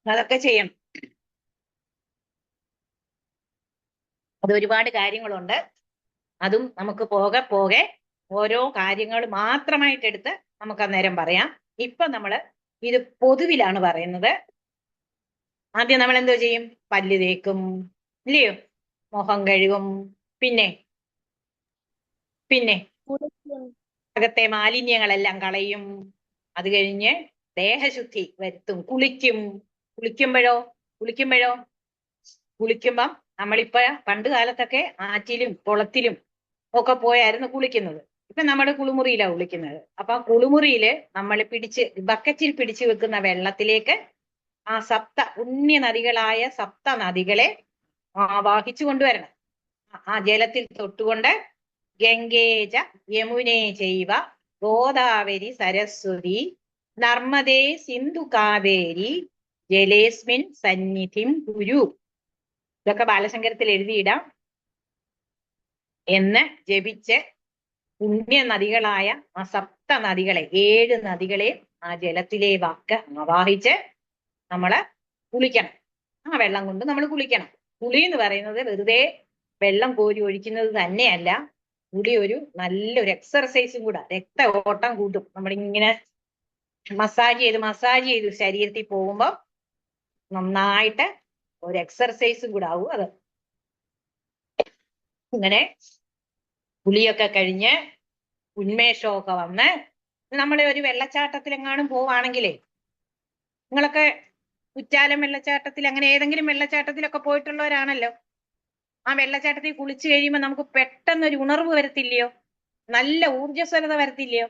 അതൊക്കെ ചെയ്യണം. അത് ഒരുപാട് കാര്യങ്ങളുണ്ട്. അതും നമുക്ക് പോകെ പോകെ ഓരോ കാര്യങ്ങൾ മാത്രമായിട്ടെടുത്ത് നമുക്ക് അന്നേരം പറയാം. ഇപ്പൊ നമ്മള് ഇത് പൊതുവിലാണ് പറയുന്നത്. ആദ്യം നമ്മൾ എന്തോ ചെയ്യും? പല്ല് തേക്കും, ഇല്ലയോ? മുഖം കഴുകും, പിന്നെ അകത്തെ മാലിന്യങ്ങളെല്ലാം കളയും. അത് കഴിഞ്ഞ് ദേഹശുദ്ധി വരുത്തും, കുളിക്കും. കുളിക്കുമ്പം നമ്മളിപ്പോ പണ്ട് കാലത്തൊക്കെ ആറ്റിലും കുളത്തിലും ഒക്കെ പോയായിരുന്നു കുളിക്കുന്നത്. ഇപ്പൊ നമ്മുടെ കുളിമുറിയിലാണ് കുളിക്കുന്നത്. അപ്പൊ കുളിമുറിയില് നമ്മൾ ബക്കറ്റിൽ പിടിച്ചു വെക്കുന്ന വെള്ളത്തിലേക്ക് ആ പുണ്യ നദികളായ സപ്ത നദികളെ ആവാഹിച്ചു കൊണ്ടുവരണം. ആ ജലത്തിൽ തൊട്ടുകൊണ്ട് ഗംഗേജ യമുനേ ചൈവ ഗോദാവരി സരസ്വതി നർമ്മദേ സിന്ധു കാവേരി ജലേസ്മിൻ സന്നിധിം കുരു. ഇതൊക്കെ ബാലശങ്കരത്തിൽ എഴുതിയിടാം. എന്ന് ജപിച്ച് പുണ്യ നദികളായ ആ സപ്ത നദികളെ, 7 നദികളെ ആ ജലത്തിലേക്ക് ആവാഹിച്ച് നമ്മള് കുളിക്കണം. ആ വെള്ളം കൊണ്ട് നമ്മൾ കുളിക്കണം. കുളി എന്ന് പറയുന്നത് വെറുതെ വെള്ളം കോരി ഒഴിക്കുന്നത് തന്നെയല്ല. കുളി ഒരു നല്ലൊരു എക്സർസൈസും കൂടെ. രക്ത ഓട്ടം കൂട്ടും. നമ്മളിങ്ങനെ മസാജ് ചെയ്ത് ശരീരത്തിൽ പോകുമ്പോൾ നന്നായിട്ട് ഒരു എക്സർസൈസും കൂടെ ആവും അത്. ഇങ്ങനെ കുളിയൊക്കെ കഴിഞ്ഞ് ഉന്മേഷമൊക്കെ വന്ന് നമ്മളെ ഒരു വെള്ളച്ചാട്ടത്തിലെങ്ങാനും പോവാണെങ്കിലേ, നിങ്ങളൊക്കെ കുറ്റാലം വെള്ളച്ചാട്ടത്തിൽ അങ്ങനെ ഏതെങ്കിലും വെള്ളച്ചാട്ടത്തിലൊക്കെ പോയിട്ടുള്ളവരാണല്ലോ. ആ വെള്ളച്ചാട്ടത്തിൽ കുളിച്ചു കഴിയുമ്പോൾ നമുക്ക് പെട്ടെന്നൊരു ഉണർവ് വരത്തില്ലയോ? നല്ല ഊർജ്ജസ്വലത വരത്തില്ലയോ?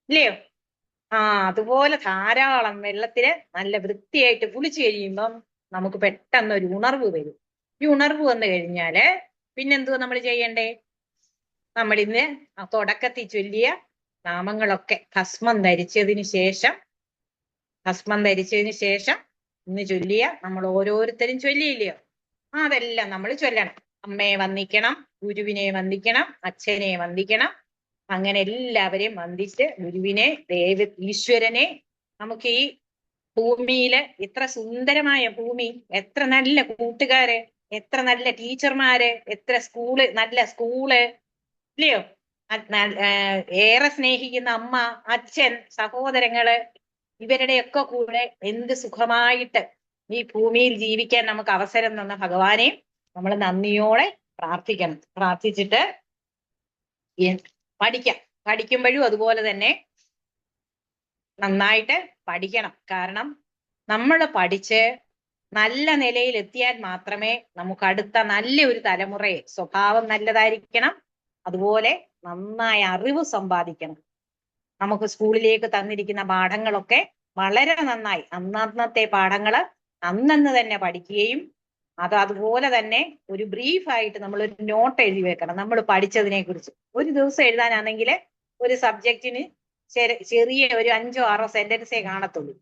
ഇല്ലയോ? അതുപോലെ ധാരാളം വെള്ളത്തില് നല്ല വൃത്തിയായിട്ട് കുളിച്ചു കഴിയുമ്പം നമുക്ക് പെട്ടെന്നൊരു ഉണർവ് വരും. ഈ ഉണർവ് വന്നു കഴിഞ്ഞാല് പിന്നെന്തുവാ നമ്മൾ ചെയ്യണ്ടേ? നമ്മൾ ഇന്ന് തുടക്കത്തിൽ ചൊല്ലിയ നാമങ്ങളൊക്കെ ഭസ്മം ധരിച്ചതിന് ശേഷം ഇന്ന് ചൊല്ലിയ നമ്മൾ ഓരോരുത്തരും ചൊല്ലിയില്ലയോ? അതെല്ലാം നമ്മൾ ചൊല്ലണം. അമ്മയെ വന്ദിക്കണം, ഗുരുവിനെ വന്ദിക്കണം, അച്ഛനെ വന്ദിക്കണം. അങ്ങനെ എല്ലാവരെയും വന്ദിച്ച് ഗുരുവിനെ, ഈശ്വരനെ, നമുക്ക് ഈ ഭൂമിയില് എത്ര സുന്ദരമായ ഭൂമി, എത്ര നല്ല കൂട്ടുകാര്, എത്ര നല്ല ടീച്ചർമാര്, എത്ര നല്ല സ്കൂള്, ഇല്ലയോ? ഏറെ സ്നേഹിക്കുന്ന അമ്മ, അച്ഛൻ, സഹോദരങ്ങള്, ഇവരുടെയൊക്കെ കൂടെ എന്ത് സുഖമായിട്ട് ഈ ഭൂമിയിൽ ജീവിക്കാൻ നമുക്ക് അവസരം തന്ന ഭഗവാനെ നമ്മൾ നന്ദിയോടെ പ്രാർത്ഥിക്കണം. പ്രാർത്ഥിച്ചിട്ട് പഠിക്കുമ്പോഴും അതുപോലെ തന്നെ നന്നായിട്ട് പഠിക്കണം. കാരണം നമ്മൾ പഠിച്ച് നല്ല നിലയിൽ എത്തിയാൽ മാത്രമേ നമുക്ക് അടുത്ത നല്ല ഒരു തലമുറയെ, സ്വഭാവം നല്ലതായിരിക്കണം, അതുപോലെ നന്നായി അറിവ് സമ്പാദിക്കണം. നമുക്ക് സ്കൂളിലേക്ക് തന്നിരിക്കുന്ന പാഠങ്ങളൊക്കെ വളരെ നന്നായി അന്നത്തെ പാഠങ്ങള് അന്നന്ന് തന്നെ പഠിക്കുകയും അതുപോലെ തന്നെ ഒരു ബ്രീഫായിട്ട് നമ്മൾ ഒരു നോട്ട് എഴുതി വെക്കണം. നമ്മൾ പഠിച്ചതിനെ കുറിച്ച് ഒരു ദിവസം എഴുതാനാണെങ്കിൽ ഒരു സബ്ജക്റ്റിന് ചെറിയ ഒരു 5 or 6 സെന്റൻസേ കാണത്തുള്ളൂ.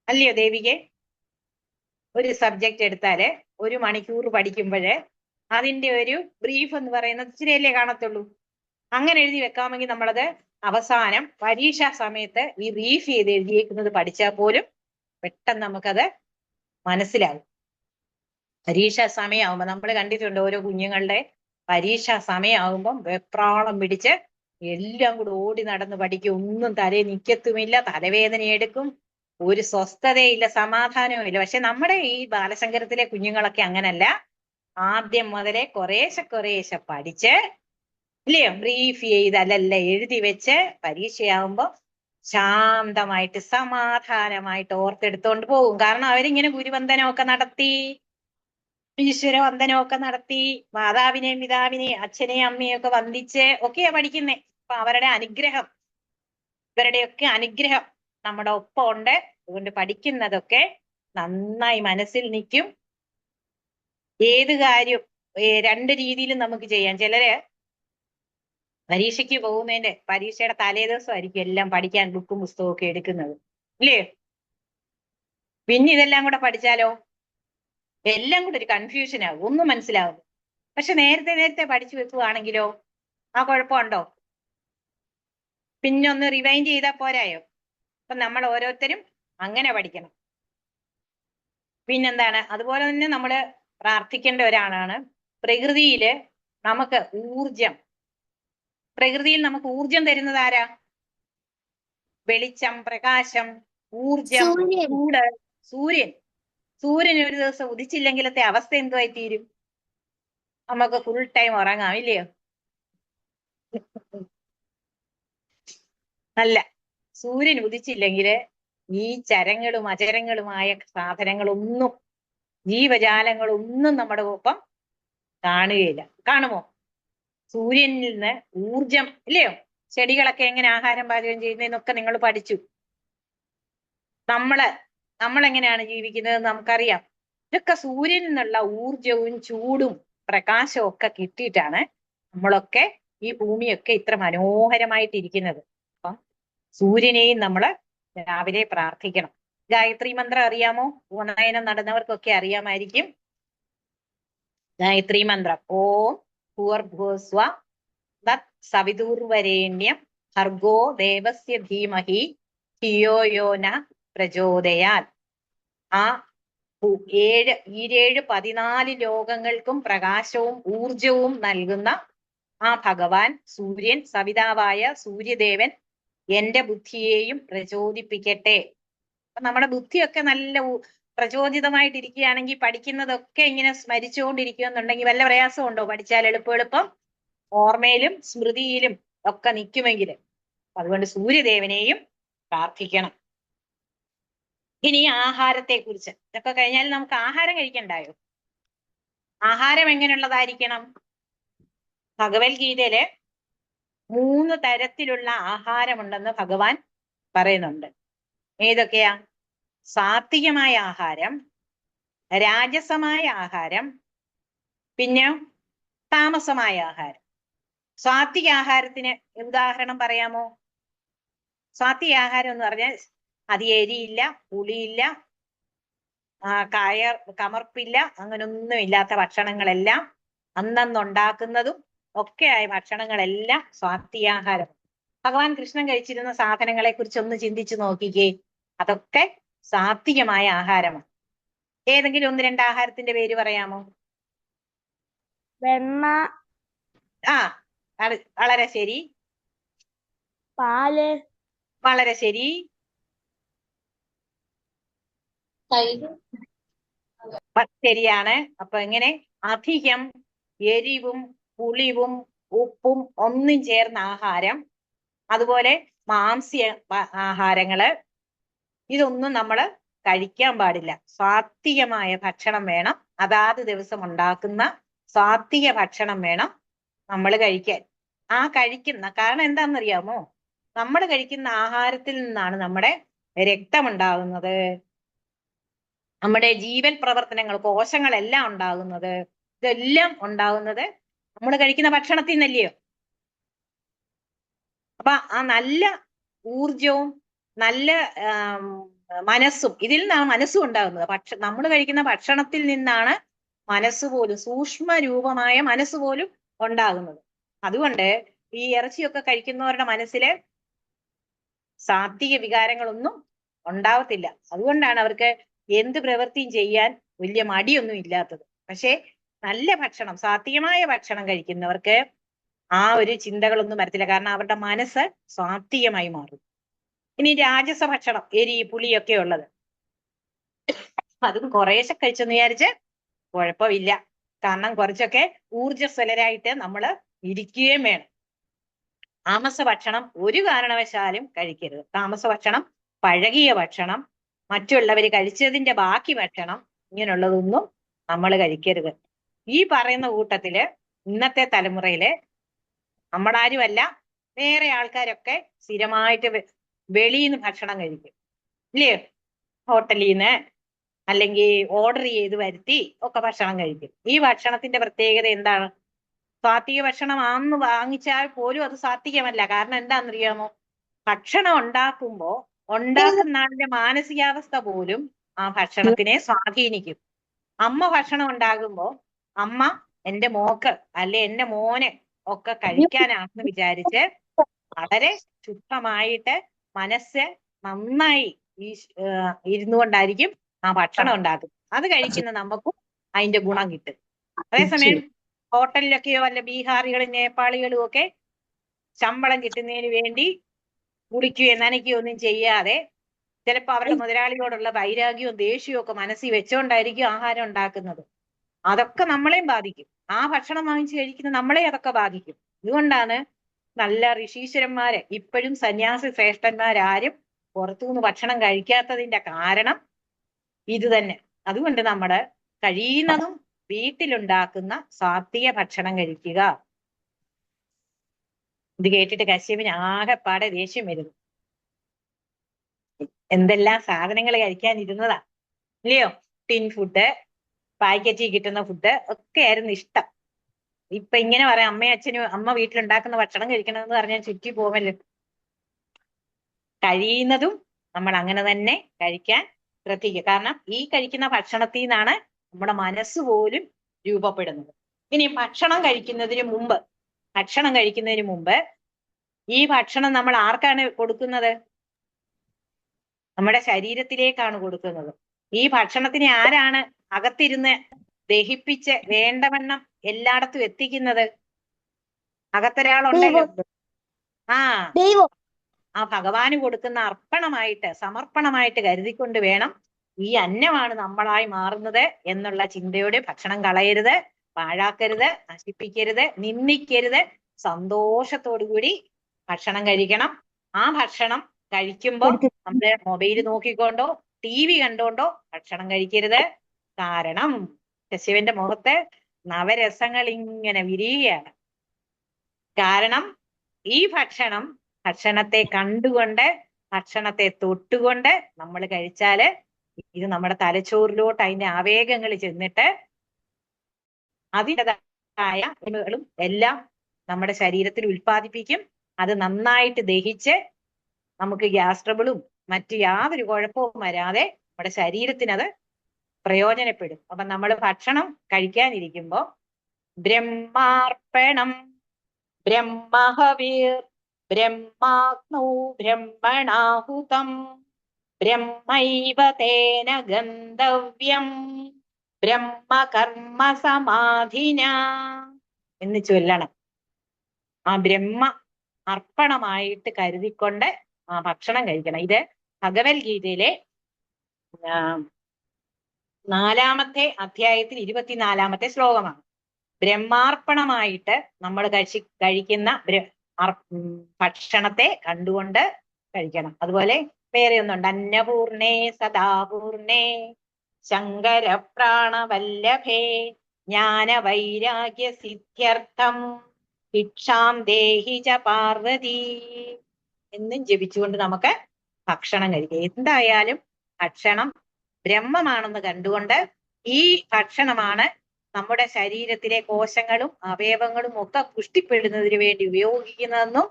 അല്ലയോ ദേവികെ? ഒരു സബ്ജക്റ്റ് എടുത്താല് 1 മണിക്കൂർ പഠിക്കുമ്പോഴ് അതിന്റെ ഒരു ബ്രീഫ് എന്ന് പറയുന്നത് ഇച്ചിരിയല്ലേ കാണത്തുള്ളൂ. അങ്ങനെ എഴുതി വെക്കാമെങ്കിൽ നമ്മളത് അവസാനം പരീക്ഷാ സമയത്ത് ഈ ബ്രീഫ് ചെയ്ത് എഴുതിയേക്കുന്നത് പഠിച്ചാൽ പോലും പെട്ടെന്ന് നമുക്കത് മനസ്സിലാവും. പരീക്ഷാ സമയമാകുമ്പോൾ നമ്മൾ കണ്ടിട്ടുണ്ട് ഓരോ കുഞ്ഞുങ്ങളുടെ പരീക്ഷാ സമയമാകുമ്പം വെപ്രാളം പിടിച്ച് എല്ലാം കൂടെ ഓടി നടന്ന് പഠിക്കും. ഒന്നും തലയിൽ നിൽക്കത്തുമില്ല, തലവേദന എടുക്കും, ഒരു സ്വസ്ഥതയില്ല, സമാധാനവും ഇല്ല. പക്ഷെ നമ്മുടെ ഈ ബാലശങ്കരത്തിലെ കുഞ്ഞുങ്ങളൊക്കെ അങ്ങനല്ല. ആദ്യം മുതലേ കുറേശ്ശെ പഠിച്ച്, ഇല്ലയോ, ബ്രീഫ് ചെയ്തല്ല എഴുതി വെച്ച് പരീക്ഷയാകുമ്പോ ശാന്തമായിട്ട് സമാധാനമായിട്ട് ഓർത്തെടുത്തോണ്ട് പോകും. കാരണം അവരിങ്ങനെ ഗുരുവന്ദനമൊക്കെ നടത്തി, ഈശ്വരവന്ദനമൊക്കെ നടത്തി, മാതാവിനെയും പിതാവിനെയും അച്ഛനെയും അമ്മയും ഒക്കെ വന്ദിച്ച് ഒക്കെയാ പഠിക്കുന്നേ. അപ്പൊ അവരുടെ അനുഗ്രഹം, ഇവരുടെയൊക്കെ അനുഗ്രഹം നമ്മുടെ ഒപ്പം ഉണ്ട്. അതുകൊണ്ട് പഠിക്കുന്നതൊക്കെ നന്നായി മനസ്സിൽ നിൽക്കും. ഏത് കാര്യം 2 രീതിയിലും നമുക്ക് ചെയ്യാം. ചിലര് പരീക്ഷയ്ക്ക് പോകുന്നതിന്റെ പരീക്ഷയുടെ തലേ ദിവസമായിരിക്കും എല്ലാം പഠിക്കാൻ ബുക്കും പുസ്തകവും ഒക്കെ എടുക്കുന്നത്, ഇല്ലേ? പിന്നെ ഇതെല്ലാം കൂടെ പഠിച്ചാലോ എല്ലാം കൂടെ ഒരു കൺഫ്യൂഷൻ ആകും, ഒന്നും മനസ്സിലാവും. പക്ഷെ നേരത്തെ പഠിച്ചു വെക്കുവാണെങ്കിലോ ആ കുഴപ്പമുണ്ടോ? പിന്നെ ഒന്ന് റിവൈൻഡ് ചെയ്താൽ പോരായോ? അപ്പൊ നമ്മൾ ഓരോരുത്തരും അങ്ങനെ പഠിക്കണം. പിന്നെന്താണ്, അതുപോലെ തന്നെ നമ്മൾ പ്രാർത്ഥിക്കേണ്ട ഒരാളാണ്. പ്രകൃതിയിൽ നമുക്ക് ഊർജം തരുന്നത് ആരാ? വെളിച്ചം, പ്രകാശം, ഊർജം, സൂര്യൻ. ചൂട്. സൂര്യൻ ഒരു ദിവസം ഉദിച്ചില്ലെങ്കിലത്തെ അവസ്ഥ എന്തുവായി തീരും? നമുക്ക് ഫുൾ ടൈം ഉറങ്ങാം, ഇല്ലയോ? അല്ല, സൂര്യൻ ഉദിച്ചില്ലെങ്കിൽ ഈ ചരങ്ങളും അചരങ്ങളുമായ സാധനങ്ങളൊന്നും, ജീവജാലങ്ങളൊന്നും നമ്മുടെ ഒപ്പം കാണുകയില്ല. കാണുമോ? സൂര്യനിൽ നിന്ന് ഊർജം, ഇല്ലയോ? ചെടികളൊക്കെ എങ്ങനെ ആഹാരം പാചകം ചെയ്യുന്നതെന്നൊക്കെ നിങ്ങൾ പഠിച്ചു. നമ്മൾ എങ്ങനെയാണ് ജീവിക്കുന്നത് നമുക്കറിയാം. ഇതൊക്കെ സൂര്യനിൽ നിന്നുള്ള ഊർജവും ചൂടും പ്രകാശവും ഒക്കെ കിട്ടിയിട്ടാണ് നമ്മളൊക്കെ ഈ ഭൂമിയൊക്കെ ഇത്ര മനോഹരമായിട്ടിരിക്കുന്നത്. അപ്പം സൂര്യനെയും നമ്മൾ രാവിലെ പ്രാർത്ഥിക്കണം. ഗായത്രി മന്ത്രം അറിയാമോ? ഉപനയനം നടന്നവർക്കൊക്കെ അറിയാമായിരിക്കും ഗായത്രി മന്ത്രം. ഓം ഭൂർഭുവസ്വ തത് സവിതുർവരേണ്യം ഭർഗോ ദേവസ്യ ധീമഹി ധിയോ യോ ന പ്രചോദയാൽ. ആ 14 ലോകങ്ങൾക്കും പ്രകാശവും ഊർജവും നൽകുന്ന ആ ഭഗവാൻ സൂര്യൻ, സവിതാവായ സൂര്യദേവൻ എന്റെ ബുദ്ധിയെയും പ്രചോദിപ്പിക്കട്ടെ. അപ്പൊ നമ്മുടെ ബുദ്ധിയൊക്കെ നല്ല പ്രചോദിതമായിട്ടിരിക്കുകയാണെങ്കിൽ പഠിക്കുന്നതൊക്കെ ഇങ്ങനെ സ്മരിച്ചുകൊണ്ടിരിക്കുക എന്നുണ്ടെങ്കിൽ വല്ല പ്രയാസം ഉണ്ടോ? പഠിച്ചാൽ എളുപ്പം ഓർമ്മയിലും സ്മൃതിയിലും ഒക്കെ നിൽക്കുമെങ്കിൽ. അതുകൊണ്ട് സൂര്യദേവനെയും പ്രാർത്ഥിക്കണം. ഇനി ആഹാരത്തെ കുറിച്ച്, ഇതൊക്കെ കഴിഞ്ഞാൽ നമുക്ക് ആഹാരം കഴിക്കണ്ടായോ? ആഹാരം എങ്ങനെയുള്ളതായിരിക്കണം? ഭഗവത്ഗീതയില് 3 തരത്തിലുള്ള ആഹാരമുണ്ടെന്ന് ഭഗവാൻ പറയുന്നുണ്ട്. ഏതൊക്കെയാ? സാത്വികമായ ആഹാരം, രാജസമായ ആഹാരം, പിന്നെ താമസമായ ആഹാരം. സാത്വിക ആഹാരത്തിന് ഉദാഹരണം പറയാമോ? സാത്വിക ആഹാരം എന്ന് പറഞ്ഞാൽ അത് എരിയില്ല, പുളിയില്ല, കമർപ്പില്ല, അങ്ങനൊന്നും ഇല്ലാത്ത ഭക്ഷണങ്ങളെല്ലാം അന്നന്നുണ്ടാക്കുന്നതും ഒക്കെയായ ഭക്ഷണങ്ങളെല്ലാം സാത്വികാഹാരം. ഭഗവാൻ കൃഷ്ണൻ കഴിച്ചിരുന്ന സാധനങ്ങളെ കുറിച്ച് ഒന്ന് ചിന്തിച്ചു നോക്കിക്കേ. അതൊക്കെ സാത്വികമായ ആഹാരമാണ്. ഏതെങ്കിലും 1-2 ആഹാരത്തിന്റെ പേര് പറയാമോ? വെണ്ണ, വളരെ ശരി. പാല്, വളരെ ശരി. ശരിയാണ്. അപ്പൊ എങ്ങനെ? അധികം എരിവും പുളിവും ഉപ്പും ഒന്നും ചേർന്ന ആഹാരം, അതുപോലെ മാംസ്യ ആഹാരങ്ങള്, ഇതൊന്നും നമ്മൾ കഴിക്കാൻ പാടില്ല. സാത്വികമായ ഭക്ഷണം വേണം, അതാത് ദിവസം ഉണ്ടാക്കുന്ന സാത്വിക ഭക്ഷണം വേണം നമ്മൾ കഴിക്കാൻ. കഴിക്കുന്ന കാരണം എന്താണെന്നറിയാമോ? നമ്മൾ കഴിക്കുന്ന ആഹാരത്തിൽ നിന്നാണ് നമ്മുടെ രക്തമുണ്ടാകുന്നത്, നമ്മുടെ ജീവൽ പ്രവർത്തനങ്ങൾ, കോശങ്ങളെല്ലാം ഉണ്ടാകുന്നത്. ഇതെല്ലാം ഉണ്ടാകുന്നത് നമ്മൾ കഴിക്കുന്ന ഭക്ഷണത്തിൽ നിന്നല്ലയോ? അപ്പൊ ആ നല്ല ഊർജവും നല്ല മനസ്സും, ഇതിൽ നിന്നാണ് മനസ്സും ഉണ്ടാകുന്നത്. നമ്മൾ കഴിക്കുന്ന ഭക്ഷണത്തിൽ നിന്നാണ് മനസ്സ് പോലും, സൂക്ഷ്മ രൂപമായ മനസ്സ് പോലും ഉണ്ടാകുന്നത്. അതുകൊണ്ട് ഈ ഇറച്ചിയൊക്കെ കഴിക്കുന്നവരുടെ മനസ്സില് സാത്വിക വികാരങ്ങളൊന്നും ഉണ്ടാവത്തില്ല. അതുകൊണ്ടാണ് അവർക്ക് എന്ത് പ്രവൃത്തിയും ചെയ്യാൻ വലിയ മടിയൊന്നും ഇല്ലാത്തത്. പക്ഷെ നല്ല ഭക്ഷണം, സാത്വികമായ ഭക്ഷണം കഴിക്കുന്നവർക്ക് ആ ഒരു ചിന്തകളൊന്നും വരത്തില്ല. കാരണം അവരുടെ മനസ്സ് സാത്വികമായി മാറും. ഇനി രാജസ ഭക്ഷണം, എരി പുളിയൊക്കെ ഉള്ളത്, അതും കുറേശ്ശെ കഴിച്ചെന്ന് വിചാരിച്ച് കുഴപ്പമില്ല. കാരണം കുറച്ചൊക്കെ ഊർജ്ജസ്വലരായിട്ട് നമ്മൾ ഇരിക്കുകയും വേണം. താമസ ഭക്ഷണം ഒരു കാരണവശാലും കഴിക്കരുത്. താമസ ഭക്ഷണം, പഴകിയ ഭക്ഷണം, മറ്റുള്ളവർ കഴിച്ചതിന്റെ ബാക്കി ഭക്ഷണം, ഇങ്ങനെയുള്ളതൊന്നും നമ്മൾ കഴിക്കരുത്. ഈ പറയുന്ന കൂട്ടത്തില് ഇന്നത്തെ തലമുറയില് നമ്മളാരുമല്ല, വേറെ ആൾക്കാരൊക്കെ സ്ഥിരമായിട്ട് വെളിയിൽ നിന്ന് ഭക്ഷണം കഴിക്കും, ഇല്ലേ? ഹോട്ടലിൽ നിന്ന് അല്ലെങ്കിൽ ഓർഡർ ചെയ്ത് വരുത്തി ഒക്കെ ഭക്ഷണം കഴിക്കും. ഈ ഭക്ഷണത്തിന്റെ പ്രത്യേകത എന്താണ്? സാത്വിക ഭക്ഷണമാണെന്ന് വാങ്ങിച്ചാൽ പോലും അത് സാത്വികമല്ല. കാരണം എന്താണെന്നറിയാമോ? ഭക്ഷണം ഉണ്ടാക്കുന്ന ആളിന്റെ മാനസികാവസ്ഥ പോലും ആ ഭക്ഷണത്തിനെ സ്വാധീനിക്കും. അമ്മ ഭക്ഷണം ഉണ്ടാകുമ്പോ അമ്മ എന്റെ മോക്ക് അല്ലെ എന്റെ മോന് ഒക്കെ കഴിക്കാനാണെന്ന് വിചാരിച്ച് വളരെ ശുദ്ധമായിട്ട് മനസ്സ് നന്നായി ഇരുന്നു കൊണ്ടായിരിക്കും ആ ഭക്ഷണം ഉണ്ടാക്കുന്നത്. അത് കഴിക്കുന്ന നമുക്കും അതിന്റെ ഗുണം കിട്ടും. അതേസമയം ഹോട്ടലിലൊക്കെയോ വല്ല ബീഹാറികളും നേപ്പാളികളും ഒക്കെ ശമ്പളം കിട്ടുന്നതിന് വേണ്ടി കുടിക്കുകയോ നനയ്ക്കുകയോ ഒന്നും ചെയ്യാതെ ചിലപ്പോൾ അവരുടെ മുതലാളിയോടുള്ള വൈരാഗ്യവും ദേഷ്യവും ഒക്കെ മനസ്സിൽ വെച്ചുകൊണ്ടായിരിക്കും ആഹാരം ഉണ്ടാക്കുന്നത്. അതൊക്കെ നമ്മളെയും ബാധിക്കും. ആ ഭക്ഷണം വാങ്ങിച്ച് കഴിക്കുന്ന നമ്മളെ അതൊക്കെ ബാധിക്കും. അതുകൊണ്ടാണ് നല്ല ഋഷീശ്വരന്മാര് ഇപ്പോഴും സന്യാസി ശ്രേഷ്ഠന്മാരാരും പുറത്തുനിന്ന് ഭക്ഷണം കഴിക്കാത്തതിന്റെ കാരണം ഇത് തന്നെ. അതുകൊണ്ട് നമ്മള് കഴിയുന്നതും വീട്ടിലുണ്ടാക്കുന്ന സാത്വിക ഭക്ഷണം കഴിക്കുക. ഇത് കേട്ടിട്ട് കശ്യപിന് ആകെപ്പാടെ ദേഷ്യം വരുന്നു. എന്തെല്ലാം സാധനങ്ങൾ കഴിക്കാനിരുന്നതാ ഇല്ലയോ? ടിൻ ഫുഡ്, പാക്കറ്റിൽ കിട്ടുന്ന ഫുഡ് ഒക്കെ ആയിരുന്നു ഇഷ്ടം. ഇപ്പൊ ഇങ്ങനെ പറയാം, അമ്മയും അച്ഛനും അമ്മ വീട്ടിലുണ്ടാക്കുന്ന ഭക്ഷണം കഴിക്കണമെന്ന് പറഞ്ഞാൽ ചുറ്റി പോവല്ലോ. കഴിയുന്നതും നമ്മൾ അങ്ങനെ തന്നെ കഴിക്കാൻ ശ്രദ്ധിക്കുക. കാരണം ഈ കഴിക്കുന്ന ഭക്ഷണത്തിൽ നിന്നാണ് നമ്മുടെ മനസ്സ് പോലും രൂപപ്പെടുന്നത്. ഇനി ഭക്ഷണം കഴിക്കുന്നതിന് മുമ്പ് ഈ ഭക്ഷണം നമ്മൾ ആർക്കാണ് കൊടുക്കുന്നത്? നമ്മുടെ ശരീരത്തിലേക്കാണ് കൊടുക്കുന്നത്. ഈ ഭക്ഷണത്തിനെ ആരാണ് അകത്തിരുന്ന് ദഹിപ്പിച്ച് വേണ്ടവണ്ണം എല്ലായിടത്തും എത്തിക്കുന്നത്? അകത്തൊരാളുണ്ടല്ലോ. ആ ഭഗവാന് കൊടുക്കുന്ന സമർപ്പണമായിട്ട് കരുതിക്കൊണ്ട് വേണം ഈ അന്നമാണ് നമ്മളായി മാറുന്നത് എന്നുള്ള ചിന്തയോടെ ഭക്ഷണം കളയരുത്, പാഴാക്കരുത്, നശിപ്പിക്കരുത്, നിന്ദിക്കരുത്. സന്തോഷത്തോടുകൂടി ഭക്ഷണം കഴിക്കണം. ആ ഭക്ഷണം കഴിക്കുമ്പോ നമ്മള് മൊബൈൽ നോക്കിക്കൊണ്ടോ TV കണ്ടോണ്ടോ ഭക്ഷണം കഴിക്കരുത്. കാരണം ശിവന്റെ മുഖത്ത് നവരസങ്ങൾ ഇങ്ങനെ വിരിയുകയാണ്. കാരണം ഈ ഭക്ഷണത്തെ കണ്ടുകൊണ്ട് ഭക്ഷണത്തെ തൊട്ടുകൊണ്ട് നമ്മൾ കഴിച്ചാല് ഇത് നമ്മുടെ തലച്ചോറിലോട്ട് അതിന്റെ ആവേഗങ്ങൾ ചെന്നിട്ട് അതിൻ്റെതായ എല്ലാം നമ്മുടെ ശരീരത്തിൽ ഉൽപ്പാദിപ്പിക്കും. അത് നന്നായിട്ട് ദഹിച്ച് നമുക്ക് ഗ്യാസ് ട്രബിളും മറ്റു യാതൊരു കുഴപ്പവും വരാതെ നമ്മുടെ ശരീരത്തിനത് പ്രയോജനപ്പെടും. അപ്പൊ നമ്മൾ ഭക്ഷണം കഴിക്കാനിരിക്കുമ്പോ ബ്രഹ്മാർപ്പണം ബ്രഹ്മഹവീർ ബ്രഹ്മാഗ്നൗ ബ്രഹ്മണാഹുതം ബ്രഹ്മൈവ തേന ഗന്ധവ്യം ബ്രഹ്മകർമ്മ സമാധിന എന്ന് ചൊല്ലണം. ആ ബ്രഹ്മ അർപ്പണമായിട്ട് കരുതിക്കൊണ്ട് ആ ഭക്ഷണം കഴിക്കണം. ഇത് ഭഗവത്ഗീതയിലെ 4-ാമത്തെ അധ്യായത്തിൽ 24-ാമത്തെ ശ്ലോകമാണ്. ബ്രഹ്മാർപ്പണമായിട്ട് നമ്മൾ കഴിക്കുന്ന ഭക്ഷണത്തെ കണ്ടുകൊണ്ട് കഴിക്കണം. അതുപോലെ വേറെ ഒന്നുണ്ട്. അന്നപൂർണേ സദാപൂർണേ ശങ്കര പ്രാണവല്ലഭേ ജ്ഞാന വൈരാഗ്യ സിദ്ധ്യർത്ഥം ഭിക്ഷാം ദേഹി ച പാർവതി എന്നും ജപിച്ചുകൊണ്ട് നമുക്ക് ഭക്ഷണം കഴിക്കാം. എന്തായാലും ഭക്ഷണം ബ്രഹ്മമാണെന്ന് കണ്ടുകൊണ്ട് ഈ ഭക്ഷണമാണ് നമ്മുടെ ശരീരത്തിലെ കോശങ്ങളും അവയവങ്ങളും ഒക്കെ പുഷ്ടിപ്പെടുന്നതിന് വേണ്ടി ഉപയോഗിക്കുന്നതെന്നും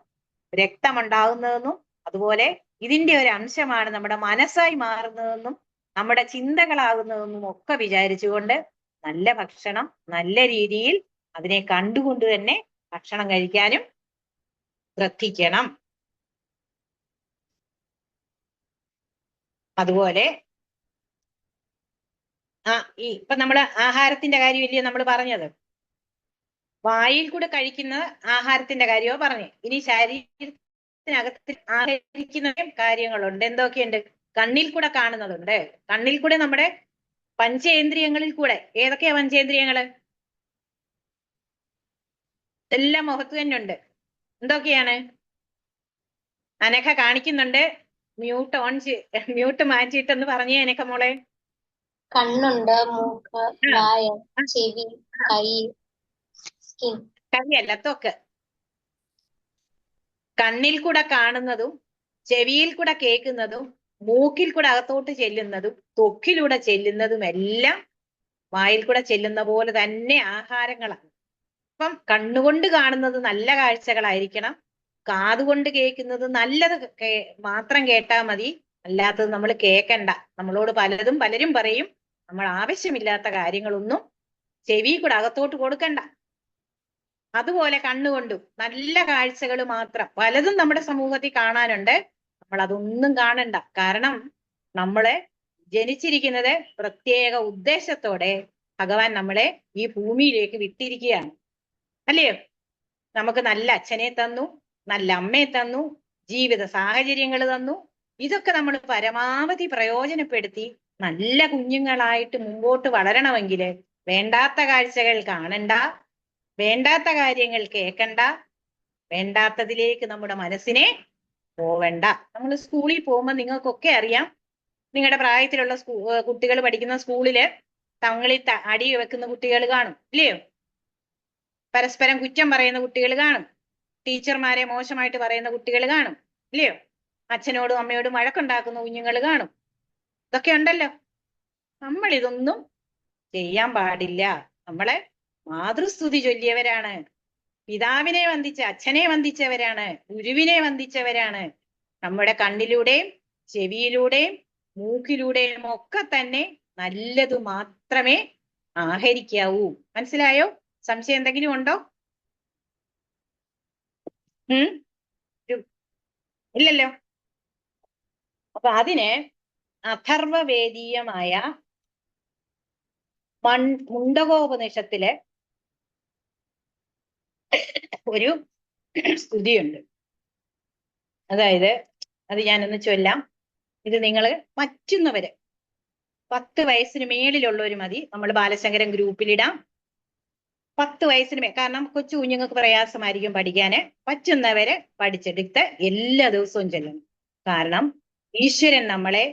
രക്തമുണ്ടാകുന്നതെന്നും അതുപോലെ ഇതിന്റെ ഒരു അംശമാണ് നമ്മുടെ മനസ്സായി മാറുന്നതെന്നും നമ്മുടെ ചിന്തകളാകുന്നതെന്നും ഒക്കെ വിചാരിച്ചുകൊണ്ട് നല്ല ഭക്ഷണം നല്ല രീതിയിൽ അതിനെ കണ്ടുകൊണ്ട് തന്നെ ഭക്ഷണം കഴിക്കാനും ശ്രദ്ധിക്കണം. അതുപോലെ ഇപ്പൊ നമ്മള് ആഹാരത്തിന്റെ കാര്യമില്ലയോ നമ്മൾ പറഞ്ഞത്? വായിൽ കൂടെ കഴിക്കുന്ന ആഹാരത്തിന്റെ കാര്യമോ പറഞ്ഞേ. ഇനി ശരീരത്തിനകത്ത് ആഹരിക്കുന്ന കാര്യങ്ങളുണ്ട്. എന്തൊക്കെയുണ്ട്? കണ്ണിൽ കൂടെ കാണുന്നതുണ്ട്. കണ്ണിൽ കൂടെ നമ്മുടെ പഞ്ചേന്ദ്രിയങ്ങളിൽ കൂടെ. ഏതൊക്കെയാ പഞ്ചേന്ദ്രിയങ്ങള്? എല്ലാം മുഖത്ത് തന്നെ ഉണ്ട്. എന്തൊക്കെയാണ്? അനഘ കാണിക്കുന്നുണ്ട്. മ്യൂട്ട് മാറ്റിയിട്ടെന്ന് പറഞ്ഞേ അനഘ മോളെ. കണ്ണുണ്ട്, മൂക്ക്, വായ, ചെവി, കൈ, സ്കിൻ. കൈയല്ല, ത്വക്ക്. കണ്ണിൽ കൂടെ കാണുന്നതും ചെവിയിൽ കൂടെ കേൾക്കുന്നതും മൂക്കിൽ കൂടെ അകത്തോട്ട് ചെല്ലുന്നതും ത്വക്കിലൂടെ ചെല്ലുന്നതും എല്ലാം വായിൽ കൂടെ ചെല്ലുന്ന പോലെ തന്നെ ആഹാരങ്ങളാണ്. അപ്പം കണ്ണുകൊണ്ട് കാണുന്നത് നല്ല കാഴ്ചകളായിരിക്കണം, കാതുകൊണ്ട് കേൾക്കുന്നത് നല്ലത് മാത്രം കേട്ടാൽ മതി, അല്ലാത്തത് നമ്മൾ കേൾക്കണ്ട. നമ്മളോട് പലരും പറയും നമ്മൾ ആവശ്യമില്ലാത്ത കാര്യങ്ങളൊന്നും ചെവി കൂടെ അകത്തോട്ട് കൊടുക്കണ്ട. അതുപോലെ കണ്ണുകൊണ്ടും നല്ല കാഴ്ചകൾ മാത്രം, പലതും നമ്മുടെ സമൂഹത്തിൽ കാണാനുണ്ട്, നമ്മൾ അതൊന്നും കാണണ്ട. കാരണം നമ്മളെ ജനിച്ചിരിക്കുന്നത് പ്രത്യേക ഉദ്ദേശത്തോടെ ഭഗവാൻ നമ്മളെ ഈ ഭൂമിയിലേക്ക് വിട്ടിരിക്കുകയാണ്, അല്ലയോ? നമുക്ക് നല്ല അച്ഛനെ തന്നു, നല്ല അമ്മയെ തന്നു, ജീവിത സാഹചര്യങ്ങൾ തന്നു. ഇതൊക്കെ നമ്മൾ പരമാവധി പ്രയോജനപ്പെടുത്തി നല്ല കുഞ്ഞുങ്ങളായിട്ട് മുമ്പോട്ട് വളരണമെങ്കിൽ വേണ്ടാത്ത കാഴ്ചകൾ കാണണ്ട, വേണ്ടാത്ത കാര്യങ്ങൾ കേൾക്കണ്ട, വേണ്ടാത്തതിലേക്ക് നമ്മുടെ മനസ്സിനെ പോവണ്ട. നമ്മൾ സ്കൂളിൽ പോകുമ്പോൾ നിങ്ങൾക്കൊക്കെ അറിയാം, നിങ്ങളുടെ പ്രായത്തിലുള്ള കുട്ടികൾ പഠിക്കുന്ന സ്കൂളില് തങ്ങളിൽ അടി വെക്കുന്ന കുട്ടികൾ കാണും, ഇല്ലയോ? പരസ്പരം കുറ്റം പറയുന്ന കുട്ടികൾ കാണും, ടീച്ചർമാരെ മോശമായിട്ട് പറയുന്ന കുട്ടികൾ കാണും, ഇല്ലയോ? അച്ഛനോടും അമ്മയോടും വഴക്കുണ്ടാക്കുന്ന കുഞ്ഞുങ്ങൾ കാണും. ഇതൊക്കെ ഉണ്ടല്ലോ. നമ്മൾ ഇതൊന്നും ചെയ്യാൻ പാടില്ല. നമ്മളെ മാതൃസ്തുതി ചൊല്ലിയവരാണ്, പിതാവിനെ വന്ദിച്ച അച്ഛനെ വന്ദിച്ചവരാണ്, ഗുരുവിനെ വന്ദിച്ചവരാണ്. നമ്മുടെ കണ്ണിലൂടെയും ചെവിയിലൂടെയും മൂക്കിലൂടെയും ഒക്കെ തന്നെ നല്ലത് മാത്രമേ ആഹരിക്കാവൂ. മനസ്സിലായോ? സംശയം എന്തെങ്കിലും ഉണ്ടോ? ഇല്ലല്ലോ. അപ്പൊ അതിന് അഥർവവേദീയമായ മുണ്ടകോപനിഷത്തിലെ ഒരു സ്തുതിയുണ്ട്. അതായത് അത് ഞാനൊന്ന് ചൊല്ലാം. ഇത് നിങ്ങൾ പറ്റുന്നവര് 10 വയസ്സിന് മേളിലുള്ളവര് മതി, നമ്മൾ ബാലശങ്കരൻ ഗ്രൂപ്പിലിടാം. 10 വയസ്സിന് കാരണം കൊച്ചു കുഞ്ഞുങ്ങൾക്ക് പ്രയാസമായിരിക്കും പഠിക്കാന്. പറ്റുന്നവരെ പഠിച്ചെടുത്ത് എല്ലാ ദിവസവും ചൊല്ലണം. കാരണം ഈശ്വരൻ നമ്മളെ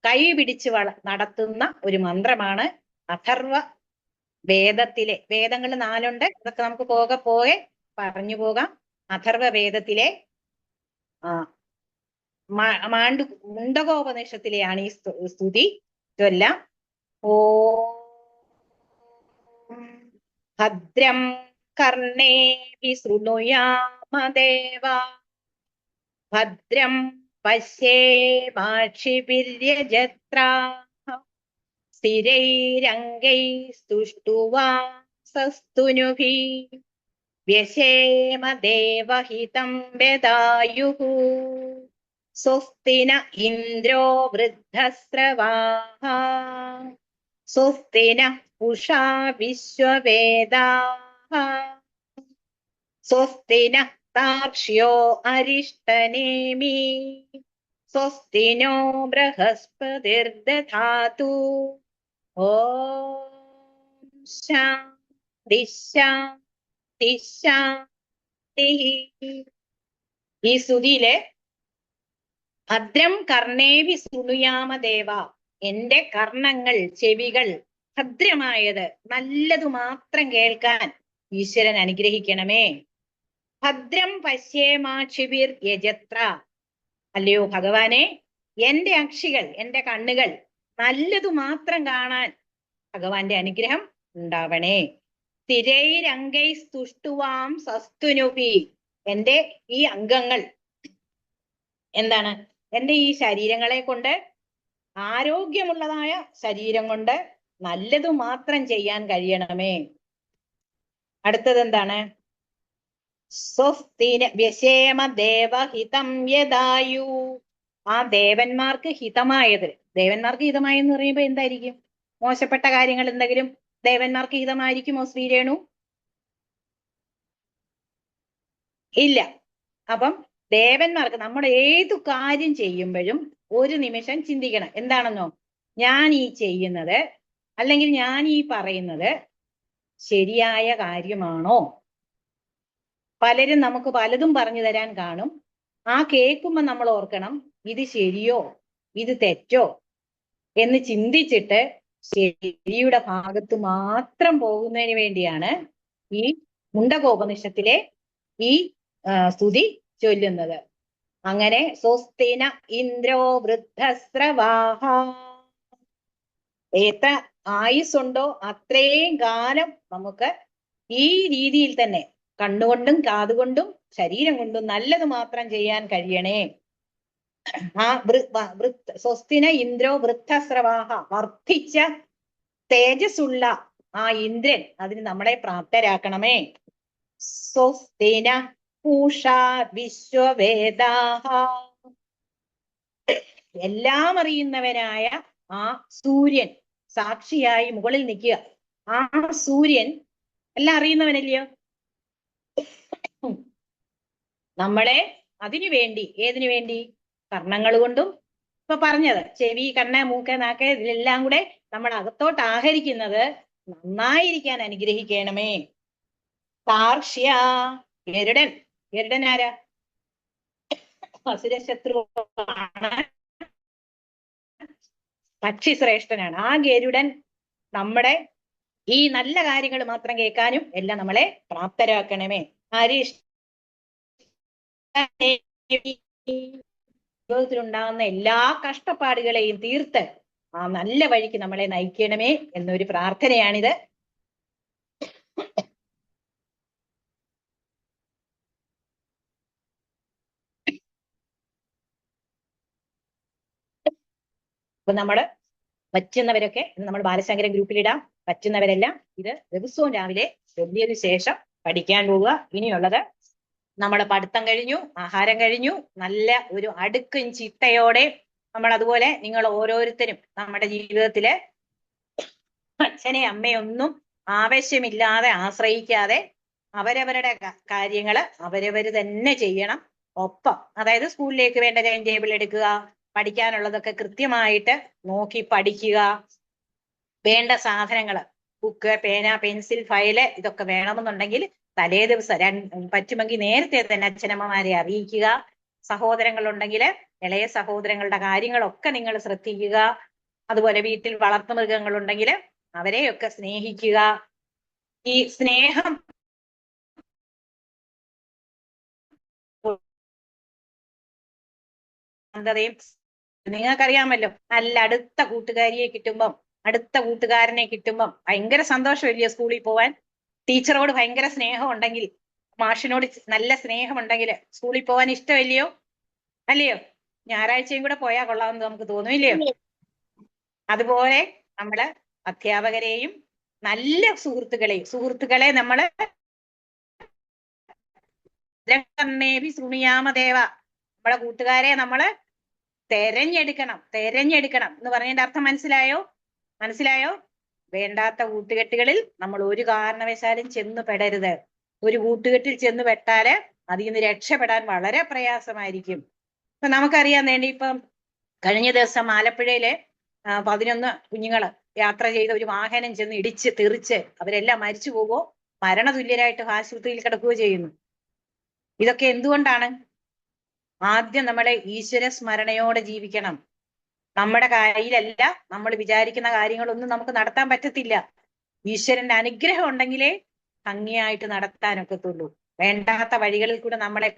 കൈ പിടിച്ച് നടത്തുന്ന ഒരു മന്ത്രമാണ് അഥർവ വേദത്തിലെ. വേദങ്ങൾ 4 ഉണ്ട്, അതൊക്കെ നമുക്ക് പോകെ പറഞ്ഞു പോകാം. അഥർവ വേദത്തിലെ മുണ്ടകോപനിഷത്തിലെയാണ് ഈ സ്തുതി. ചൊല്ലാം. ഓം ഭദ്രം കർണേഭി ശൃണുയാമ ദേവാ, ഭദ്രം പശ്യേമാക്ഷിഭിര്യജത്രാഃ, സ്ഥിരൈരംഗൈസ്തുഷ്ടുവാംസസ്തുനുഭിः, വ്യശേമ ദേവഹിതം വ്യദായുः. സ്വസ്തി ന ഇന്ദ്രോ വൃദ്ധസ്രവാः, സ്വസ്തി നഃ പൂഷാ വിശ്വവേദാഃ, സ്വസ്തി നഃ താർക്ഷ്യോ അരിഷ്ടനേമി, സ്വസ്തി നോ ബൃഹസ്പതിർദധാതു. ഓം ശാന്തി ശാന്തി ശാന്തി. ഈ സ്തുതിയിലെ ഭദ്രം കർണേഭി ശൃണുയാമ ദേവ, എന്റെ കർണങ്ങൾ ചെവികൾ ഭദ്രമായത് നല്ലതു മാത്രം കേൾക്കാൻ ഈശ്വരൻ അനുഗ്രഹിക്കണമേ. ഭദ്രം പശ്യേമാക്ഷിഭിർ യജത്ര, അല്ലയോ ഭഗവാനെ എന്റെ അക്ഷികൾ എന്റെ കണ്ണുകൾ നല്ലതു മാത്രം കാണാൻ ഭഗവാന്റെ അനുഗ്രഹം ഉണ്ടാവണേ. സ്ഥിരൈരംഗൈസ്തുഷ്ടുവാം സസ്തുനുഭി, എന്റെ ഈ അംഗങ്ങൾ എന്താണ്? എന്റെ ഈ ശരീരങ്ങളെ കൊണ്ട്, ആരോഗ്യമുള്ളതായ ശരീരം കൊണ്ട് നല്ലതു മാത്രം ചെയ്യാൻ കഴിയണമേ. അടുത്തത് എന്താണ്? സ്വസ്തിന വ്യശേമ ദേവഹിതം യദായു, ആ ദേവന്മാർക്ക് ഹിതമായത്. ദേവന്മാർക്ക് ഹിതമായെന്ന് പറയുമ്പോ എന്തായിരിക്കും? മോശപ്പെട്ട കാര്യങ്ങൾ എന്തെങ്കിലും ദേവന്മാർക്ക് ഹിതമായിരിക്കുമോ ശ്രീരേണു? ഇല്ല. അപ്പം ദേവന്മാർക്ക് നമ്മൾ ഏതു കാര്യം ചെയ്യുമ്പോഴും ഒരു നിമിഷം ചിന്തിക്കണം. എന്താണെന്നോ, ഞാൻ ഈ ചെയ്യുന്നത് അല്ലെങ്കിൽ ഞാൻ ഈ പറയുന്നത് ശരിയായ കാര്യമാണോ? പലരും നമുക്ക് പലതും പറഞ്ഞു തരാൻ കാണും. ആ കേൾക്കുമ്പോൾ നമ്മൾ ഓർക്കണം, ഇത് ശരിയോ ഇത് തെറ്റോ എന്ന് ചിന്തിച്ചിട്ട് ശരിയുടെ ഭാഗത്ത് മാത്രം പോകുന്നതിന് വേണ്ടിയാണ് ഈ മുണ്ടകോപനിഷത്തിലെ ഈ സ്തുതി ചൊല്ലുന്നത്. അങ്ങനെ സ്വസ്തിന ഇന്ദ്രോ വൃദ്ധസ്രവാഹ, എത്ര ആയുസ്സുണ്ടോ അത്രയും കാലം നമുക്ക് ഈ രീതിയിൽ തന്നെ കണ്ണുകൊണ്ടും കാതുകൊണ്ടും ശരീരം കൊണ്ടും നല്ലത് മാത്രം ചെയ്യാൻ കഴിയണേ. ആ സ്വസ്തിന ഇന്ദ്രോ വൃദ്ധസ്രവാഹ, വർദ്ധിച്ച തേജസ്സുള്ള ആ ഇന്ദ്രൻ അതിന് നമ്മളെ പ്രാപ്തരാക്കണമേ. സ്വസ്തിന പൂഷാ വിശ്വവേദാഹ, എല്ലാം അറിയുന്നവനായ ആ സൂര്യൻ സാക്ഷിയായി മുകളിൽ നിൽക്കുക. ആ സൂര്യൻ എല്ലാം അറിയുന്നവനല്ലയോ? നമ്മളെ അതിനു വേണ്ടി, ഏതിനു വേണ്ടി? കർണങ്ങൾ കൊണ്ടും, ഇപ്പൊ പറഞ്ഞത് ചെവി, കണ്ണ്, മൂക്ക്, നാക്ക്, ഇതിലെല്ലാം കൂടെ നമ്മൾ അകത്തോട്ട് ആഹരിക്കുന്നത് നന്നായിരിക്കാൻ അനുഗ്രഹിക്കണമേ. താർഷ്യ, ഗരുഡൻ. ഗരുഡൻ ആരാ? അസുരശത്രുവാണ്, പക്ഷി ശ്രേഷ്ഠനാണ്. ആ ഗരുഡൻ നമ്മുടെ ഈ നല്ല കാര്യങ്ങൾ മാത്രം കേൾക്കാനും എല്ലാം നമ്മളെ പ്രാപ്തരാക്കണമേ. ജീവിതത്തിലുണ്ടാകുന്ന എല്ലാ കഷ്ടപ്പാടുകളെയും തീർത്ത് ആ നല്ല വഴിക്ക് നമ്മളെ നയിക്കണമേ എന്നൊരു പ്രാർത്ഥനയാണിത്. അപ്പൊ നമ്മള് പറ്റുന്നവരൊക്കെ നമ്മൾ ബാലശങ്കരൻ ഗ്രൂപ്പിലിടാം. പറ്റുന്നവരെല്ലാം ഇത് ദിവസവും രാവിലെ ചൊല്ലിയതിനു ശേഷം പഠിക്കാൻ പോവുക. ഇനിയുള്ളത് നമ്മുടെ പഠിത്തം കഴിഞ്ഞു, ആഹാരം കഴിഞ്ഞു, നല്ല ഒരു അടുക്കും ചിട്ടയോടെ നമ്മൾ അതുപോലെ നിങ്ങൾ ഓരോരുത്തരും നമ്മുടെ ജീവിതത്തില് അച്ഛനെ അമ്മയൊന്നും ആവശ്യമില്ലാതെ ആശ്രയിക്കാതെ അവരവരുടെ കാര്യങ്ങള് അവരവര് തന്നെ ചെയ്യണം. ഒപ്പം അതായത് സ്കൂളിലേക്ക് വേണ്ട ടൈം ടേബിൾ എടുക്കുക, പഠിക്കാനുള്ളതൊക്കെ കൃത്യമായിട്ട് നോക്കി പഠിക്കുക. വേണ്ട സാധനങ്ങള് ബുക്ക്, പേന, പെൻസിൽ, ഫയല് ഇതൊക്കെ വേണമെന്നുണ്ടെങ്കിൽ തലേ ദിവസം പറ്റുമെങ്കിൽ നേരത്തെ തന്നെ അച്ഛനമ്മമാരെ അറിയിക്കുക. സഹോദരങ്ങളുണ്ടെങ്കിൽ ഇളയ സഹോദരങ്ങളുടെ കാര്യങ്ങളൊക്കെ നിങ്ങൾ ശ്രദ്ധിക്കുക. അതുപോലെ വീട്ടിൽ വളർത്തുമൃഗങ്ങളുണ്ടെങ്കിൽ അവരെയൊക്കെ സ്നേഹിക്കുക. ഈ സ്നേഹം നിങ്ങൾക്കറിയാമല്ലോ, നല്ല അടുത്ത കൂട്ടുകാരിയെ കിട്ടുമ്പം, അടുത്ത കൂട്ടുകാരനെ കിട്ടുമ്പം ഭയങ്കര സന്തോഷമില്ലയോ സ്കൂളിൽ പോവാൻ? ടീച്ചറോട് ഭയങ്കര സ്നേഹം ഉണ്ടെങ്കിൽ, മാഷിനോട് നല്ല സ്നേഹം ഉണ്ടെങ്കിൽ സ്കൂളിൽ പോവാൻ ഇഷ്ടമല്ലയോ? അല്ലയോ? ഞായറാഴ്ചയും കൂടെ പോയാൽ കൊള്ളാമെന്ന് നമുക്ക് തോന്നുമില്ലയോ? അതുപോലെ നമ്മള് അധ്യാപകരെയും നല്ല സുഹൃത്തുക്കളെ നമ്മള് സുണിയാമദേവ, നമ്മളെ കൂട്ടുകാരെ നമ്മള് തെരഞ്ഞെടുക്കണം എന്ന് പറഞ്ഞതിന്റെ അർത്ഥം മനസ്സിലായോ? വേണ്ടാത്ത കൂട്ടുകെട്ടുകളിൽ നമ്മൾ ഒരു കാരണവശാലും ചെന്ന് പെടരുത്. ഒരു കൂട്ടുകെട്ടിൽ ചെന്ന് പെട്ടാല് അതിൽ നിന്ന് രക്ഷപ്പെടാൻ വളരെ പ്രയാസമായിരിക്കും. ഇപ്പൊ നമുക്കറിയാൻ വേണ്ടി ഇപ്പം കഴിഞ്ഞ ദിവസം ആലപ്പുഴയിലെ 11 കുഞ്ഞുങ്ങള് യാത്ര ചെയ്ത ഒരു വാഹനം ചെന്ന് ഇടിച്ച് തെറിച്ച് അവരെല്ലാം മരിച്ചു പോവോ, മരണതുല്യരായിട്ട് ആശുപത്രിയിൽ കിടക്കുകയോ ചെയ്യുന്നു. ഇതൊക്കെ എന്തുകൊണ്ടാണ്? ആദ്യം നമ്മളെ ഈശ്വര സ്മരണയോടെ ജീവിക്കണം. നമ്മുടെ കയ്യിലല്ല നമ്മൾ വിചാരിക്കുന്ന കാര്യങ്ങളൊന്നും നമുക്ക് നടത്താൻ പറ്റത്തില്ല. ഈശ്വരന്റെ അനുഗ്രഹം ഉണ്ടെങ്കിലേ ഭംഗിയായിട്ട് നടത്താനൊക്കത്തുള്ളൂ. വേണ്ടാത്ത വഴികളിൽ കൂടെ നമ്മളെ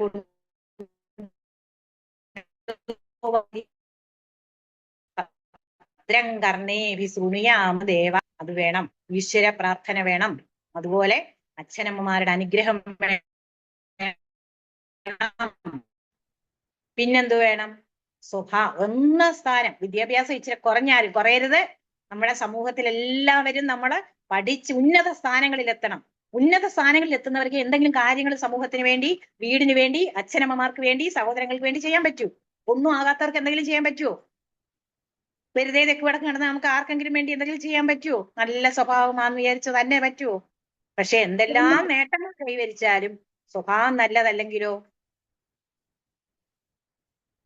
ദേവ, അത് വേണം. ഈശ്വര പ്രാർത്ഥന വേണം. അതുപോലെ അച്ഛനമ്മമാരുടെ അനുഗ്രഹം വേണം. പിന്നെന്ത് വേണം? ഒന്നാം സ്ഥാനം. വിദ്യാഭ്യാസം ഇച്ചിരി കുറയരുത്. നമ്മുടെ സമൂഹത്തിൽ എല്ലാവരും നമ്മള് പഠിച്ച് ഉന്നത സ്ഥാനങ്ങളിൽ എത്തണം. ഉന്നത സ്ഥാനങ്ങളിൽ എത്തുന്നവർക്ക് എന്തെങ്കിലും കാര്യങ്ങൾ സമൂഹത്തിന് വേണ്ടി, വീടിന് വേണ്ടി, അച്ഛനമ്മമാർക്ക് വേണ്ടി, സഹോദരങ്ങൾക്ക് വേണ്ടി ചെയ്യാൻ പറ്റൂ. ഒന്നും ആകാത്തവർക്ക് എന്തെങ്കിലും ചെയ്യാൻ പറ്റുമോ? വെറുതെ തെക്ക് വടക്ക് നടന്ന് നമുക്ക് ആർക്കെങ്കിലും വേണ്ടി എന്തെങ്കിലും ചെയ്യാൻ പറ്റുമോ? നല്ല സ്വഭാവമാണെന്ന് വിചാരിച്ചു തന്നെ പറ്റുമോ? പക്ഷെ എന്തെല്ലാം നേട്ടങ്ങൾ കൈവരിച്ചാലും സ്വഭാവം നല്ലതല്ലെങ്കിലോ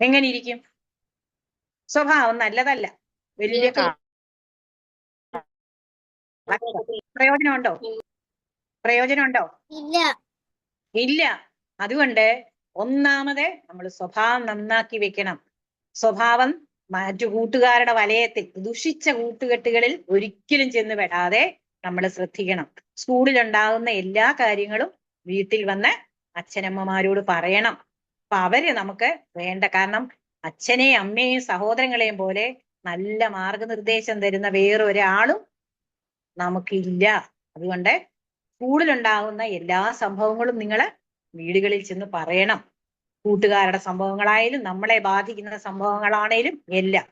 എങ്ങനെ ഇരിക്കും? സ്വഭാവം നല്ലതല്ല, വലിയ പ്രയോജനമുണ്ടോ? ഇല്ല. അതുകൊണ്ട് ഒന്നാമത് നമ്മൾ സ്വഭാവം നന്നാക്കി വെക്കണം. സ്വഭാവം മറ്റു കൂട്ടുകാരുടെ വലയത്തിൽ, ദുഷിച്ച കൂട്ടുകെട്ടുകളിൽ ഒരിക്കലും ചെന്ന് പെടാതെ നമ്മൾ ശ്രദ്ധിക്കണം. സ്കൂളിലുണ്ടാകുന്ന എല്ലാ കാര്യങ്ങളും വീട്ടിൽ വന്ന് അച്ഛനമ്മമാരോട് പറയണം. അപ്പൊ അവര് നമുക്ക് വേണ്ട, കാരണം അച്ഛനെയും അമ്മയെയും സഹോദരങ്ങളെയും പോലെ നല്ല മാർഗനിർദ്ദേശം തരുന്ന വേറൊരാളും നമുക്കില്ല. അതുകൊണ്ട് സ്കൂളിലുണ്ടാകുന്ന എല്ലാ സംഭവങ്ങളും നിങ്ങൾ വീടുകളിൽ ചെന്ന് പറയണം. കൂട്ടുകാരുടെ സംഭവങ്ങളായാലും നമ്മളെ ബാധിക്കുന്ന സംഭവങ്ങളാണേലും എല്ലാം.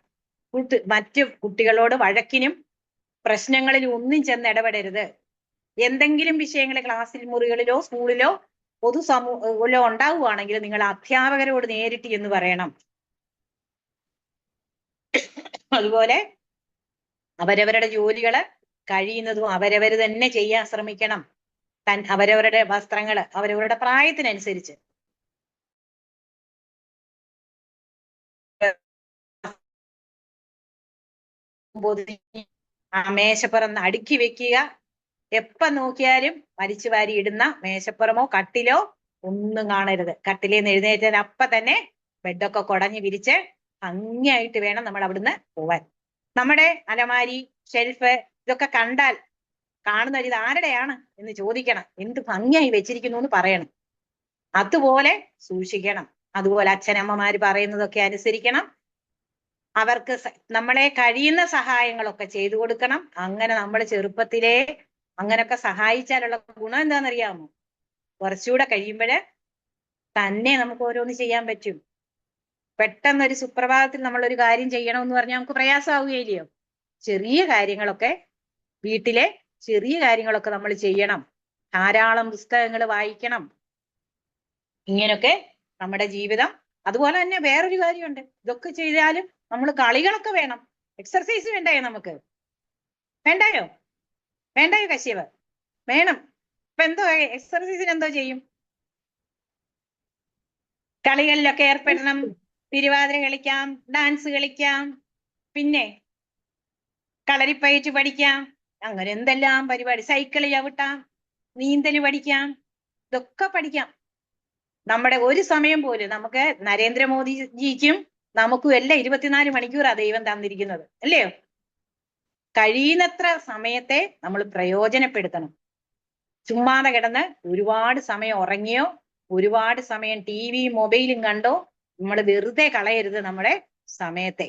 മറ്റു കുട്ടികളോട് വഴക്കിനും പ്രശ്നങ്ങളിലും ഒന്നും ചെന്ന് ഇടപെടരുത്. എന്തെങ്കിലും വിഷയങ്ങൾ ക്ലാസ്സിൽ, മുറികളിലോ സ്കൂളിലോ പൊതുസമൂഹത്തിലോ ഉണ്ടാവുകയാണെങ്കിൽ നിങ്ങൾ അധ്യാപകരോട് നേരിട്ട് എന്ന് പറയണം. അതുപോലെ അവരവരുടെ ജോലികള് കഴിയുന്നതും അവരവര് തന്നെ ചെയ്യാൻ ശ്രമിക്കണം. അവരവരുടെ വസ്ത്രങ്ങള് അവരവരുടെ പ്രായത്തിനനുസരിച്ച് ആ മേശപ്പുറം അടുക്കി വെക്കുക. എപ്പ നോക്കിയാലും വലിച്ചു വാരി ഇടുന്ന മേശപ്പുറമോ കട്ടിലോ ഒന്നും കാണരുത്. കട്ടിലേന്ന് എഴുന്നേറ്റാൽ അപ്പ തന്നെ ബെഡൊക്കെ കുടഞ്ഞു വിരിച്ച് ഭംഗിയായിട്ട് വേണം നമ്മൾ അവിടുന്ന് പോവാൻ. നമ്മുടെ അലമാരി, ഷെൽഫ് ഇതൊക്കെ കണ്ടാൽ കാണുന്ന ഇത് ആരുടെയാണ് എന്ന് ചോദിക്കണം. എന്ത് ഭംഗിയായി വെച്ചിരിക്കുന്നു എന്ന് പറയണം. അതുപോലെ സൂക്ഷിക്കണം. അതുപോലെ അച്ഛനമ്മമാര് പറയുന്നതൊക്കെ അനുസരിക്കണം. അവർക്ക് നമ്മളെ കഴിയുന്ന സഹായങ്ങളൊക്കെ ചെയ്തു കൊടുക്കണം. അങ്ങനെ നമ്മൾ ചെറുപ്പത്തിലേ അങ്ങനൊക്കെ സഹായിച്ചാലുള്ള ഗുണം എന്താണെന്നറിയാമോ? കുറച്ചുകൂടെ കഴിയുമ്പോഴ് തന്നെ നമുക്ക് ഓരോന്ന് ചെയ്യാൻ പറ്റും. പെട്ടെന്നൊരു സുപ്രഭാതത്തിൽ നമ്മൾ ഒരു കാര്യം ചെയ്യണമെന്ന് പറഞ്ഞാൽ നമുക്ക് പ്രയാസമാവുകയില്ലയോ? ചെറിയ കാര്യങ്ങളൊക്കെ, വീട്ടിലെ ചെറിയ കാര്യങ്ങളൊക്കെ നമ്മൾ ചെയ്യണം. ധാരാളം പുസ്തകങ്ങൾ വായിക്കണം. ഇങ്ങനൊക്കെ നമ്മുടെ ജീവിതം. അതുപോലെ തന്നെ വേറൊരു കാര്യമുണ്ട്. ഇതൊക്കെ ചെയ്താലും നമ്മൾ കളികളൊക്കെ വേണം. എക്സർസൈസ് വേണ്ടായോ? നമുക്ക് വേണ്ടായോ? വേണ്ടായോ കശ്യപ്? വേണം. ഇപ്പൊ എന്തോ എക്സർസൈസിന് എന്തോ ചെയ്യും? കളികളിലൊക്കെ ഏർപ്പെടണം. തിരുവാതിര കളിക്കാം, ഡാൻസ് കളിക്കാം, പിന്നെ കളരിപ്പയറ്റ് പഠിക്കാം. അങ്ങനെ എന്തെല്ലാം പരിപാടി. സൈക്കിള് ചവിട്ടാം, നീന്തല് പഠിക്കാം, ഇതൊക്കെ പഠിക്കാം. നമ്മുടെ ഒരു സമയം പോലും നമുക്ക് നരേന്ദ്രമോദിജിക്കും നമുക്കും എല്ലാം 24 മണിക്കൂറാ ദൈവം തന്നിരിക്കുന്നത്, അല്ലയോ? കഴിയുന്നത്ര സമയത്തെ നമ്മൾ പ്രയോജനപ്പെടുത്തണം. ചുമ്മാതെ കിടന്ന് ഒരുപാട് സമയം ഉറങ്ങിയോ, ഒരുപാട് സമയം ടിവിയും മൊബൈലും കണ്ടോ നമ്മൾ വെറുതെ കളയരുത് നമ്മുടെ സമയത്തെ.